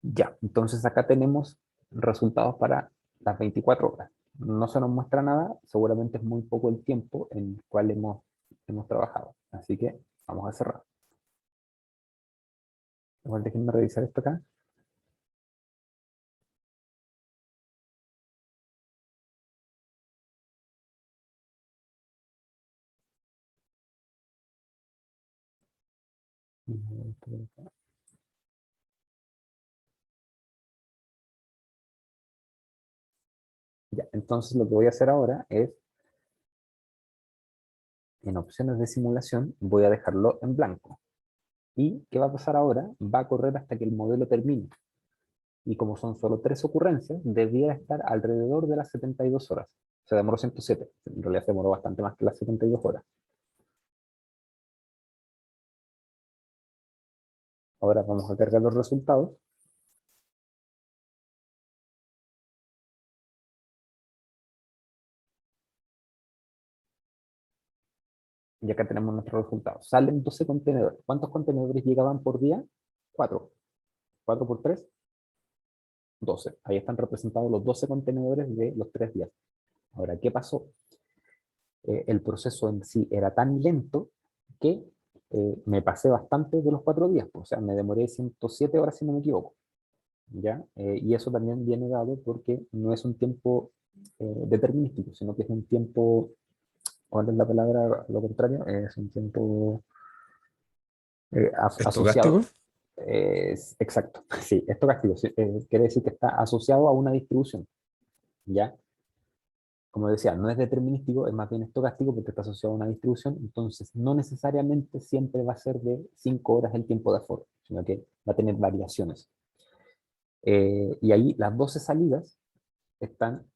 Ya, entonces acá tenemos resultados para las 24 horas. No se nos muestra nada, seguramente es muy poco el tiempo en el cual hemos trabajado. Así que vamos a cerrar. Igual déjenme revisar esto acá. Ya, entonces lo que voy a hacer ahora es, en opciones de simulación, voy a dejarlo en blanco. ¿Y qué va a pasar ahora? Va a correr hasta que el modelo termine. Y como son solo 3 ocurrencias, debiera estar alrededor de las 72 horas. Se demoró 107. En realidad se demoró bastante más que las 72 horas. Ahora vamos a cargar los resultados. Y acá tenemos nuestros resultados. Salen 12 contenedores. ¿Cuántos contenedores llegaban por día? 4. 4 por 3, 12. Ahí están representados los 12 contenedores de los 3 días. Ahora, ¿qué pasó? El proceso en sí era tan lento que me pasé bastante de los 4 días. Pues, o sea, me demoré 107 horas si no me equivoco. ¿Ya? Y eso también viene dado porque no es un tiempo determinístico, sino que es un tiempo, ¿cuál es la palabra? Lo contrario, es un tiempo asociado. ¿Estocástico? Exacto, sí, estocástico. Sí, quiere decir que está asociado a una distribución. ¿Ya? Como decía, no es determinístico, es más bien estocástico porque está asociado a una distribución, entonces no necesariamente siempre va a ser de 5 horas el tiempo de aforo, sino que va a tener variaciones. Y ahí las 12 salidas están,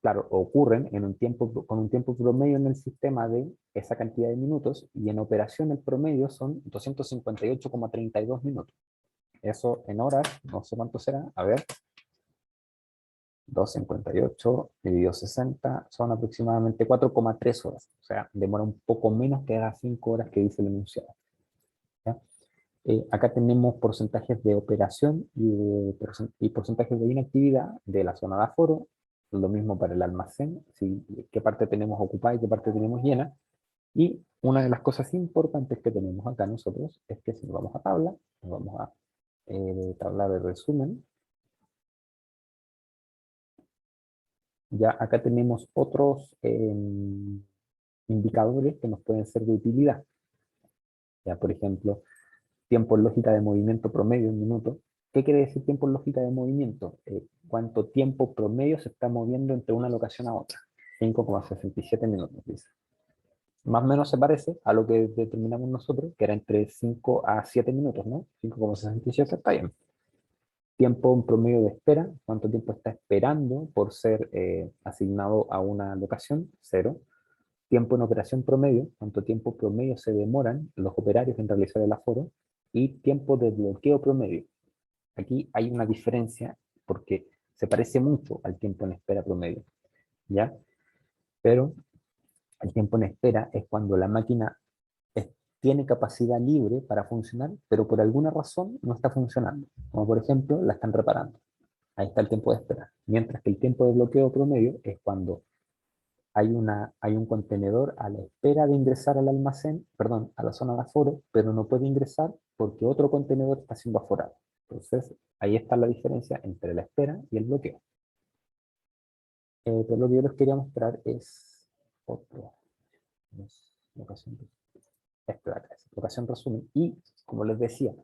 claro, ocurren en un tiempo, con un tiempo promedio en el sistema de esa cantidad de minutos, y en operación el promedio son 258,32 minutos. Eso en horas, no sé cuánto será, a ver, 258 dividido 60 son aproximadamente 4,3 horas. O sea, demora un poco menos que las 5 horas que dice el enunciado. ¿Ya? Acá tenemos porcentajes de operación y porcentajes de inactividad de la zona de aforo. Lo mismo para el almacén, si, qué parte tenemos ocupada y qué parte tenemos llena. Y una de las cosas importantes que tenemos acá nosotros es que si nos vamos a tabla, nos vamos a tabla de resumen. Ya acá tenemos otros indicadores que nos pueden ser de utilidad. Ya, por ejemplo, tiempo en lógica de movimiento promedio en minuto. ¿Qué quiere decir tiempo en lógica de movimiento? ¿Cuánto tiempo promedio se está moviendo entre una locación a otra? 5,67 minutos, dice. Más o menos se parece a lo que determinamos nosotros, que era entre 5 a 7 minutos, ¿no? 5,67 está bien. Tiempo en promedio de espera, cuánto tiempo está esperando por ser asignado a una locación, 0. Tiempo en operación promedio, cuánto tiempo promedio se demoran los operarios en realizar el aforo, y tiempo de bloqueo promedio. Aquí hay una diferencia porque se parece mucho al tiempo en espera promedio, ¿ya? Pero el tiempo en espera es cuando la máquina tiene capacidad libre para funcionar, pero por alguna razón no está funcionando. Como por ejemplo, la están reparando. Ahí está el tiempo de espera. Mientras que el tiempo de bloqueo promedio es cuando hay un contenedor a la espera de ingresar al almacén, perdón, a la zona de aforo, pero no puede ingresar porque otro contenedor está siendo aforado. Entonces, ahí está la diferencia entre la espera y el bloqueo. Pero lo que yo les quería mostrar es otro. Este de acá, es locación resumen. Y, como les decía,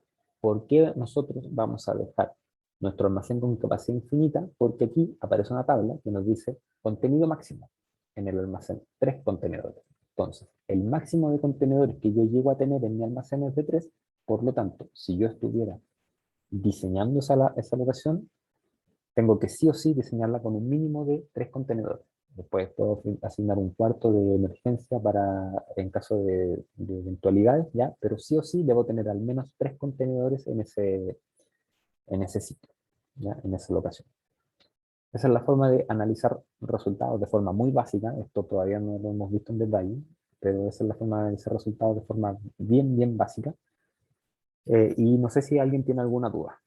¿por qué nosotros vamos a dejar nuestro almacén con capacidad infinita? Porque aquí aparece una tabla que nos dice contenido máximo en el almacén, 3 contenedores. Entonces, el máximo de contenedores que yo llego a tener en mi almacén es de 3, por lo tanto, si yo estuviera diseñando esa locación, tengo que sí o sí diseñarla con un mínimo de 3 contenedores. Después puedo asignar un cuarto de emergencia en caso de eventualidades, ¿ya? Pero sí o sí debo tener al menos 3 contenedores en ese sitio, ¿ya? En esa locación. Esa es la forma de analizar resultados de forma muy básica. Esto todavía no lo hemos visto en detalle, pero esa es la forma de analizar resultados de forma bien, bien básica. Y no sé si alguien tiene alguna duda.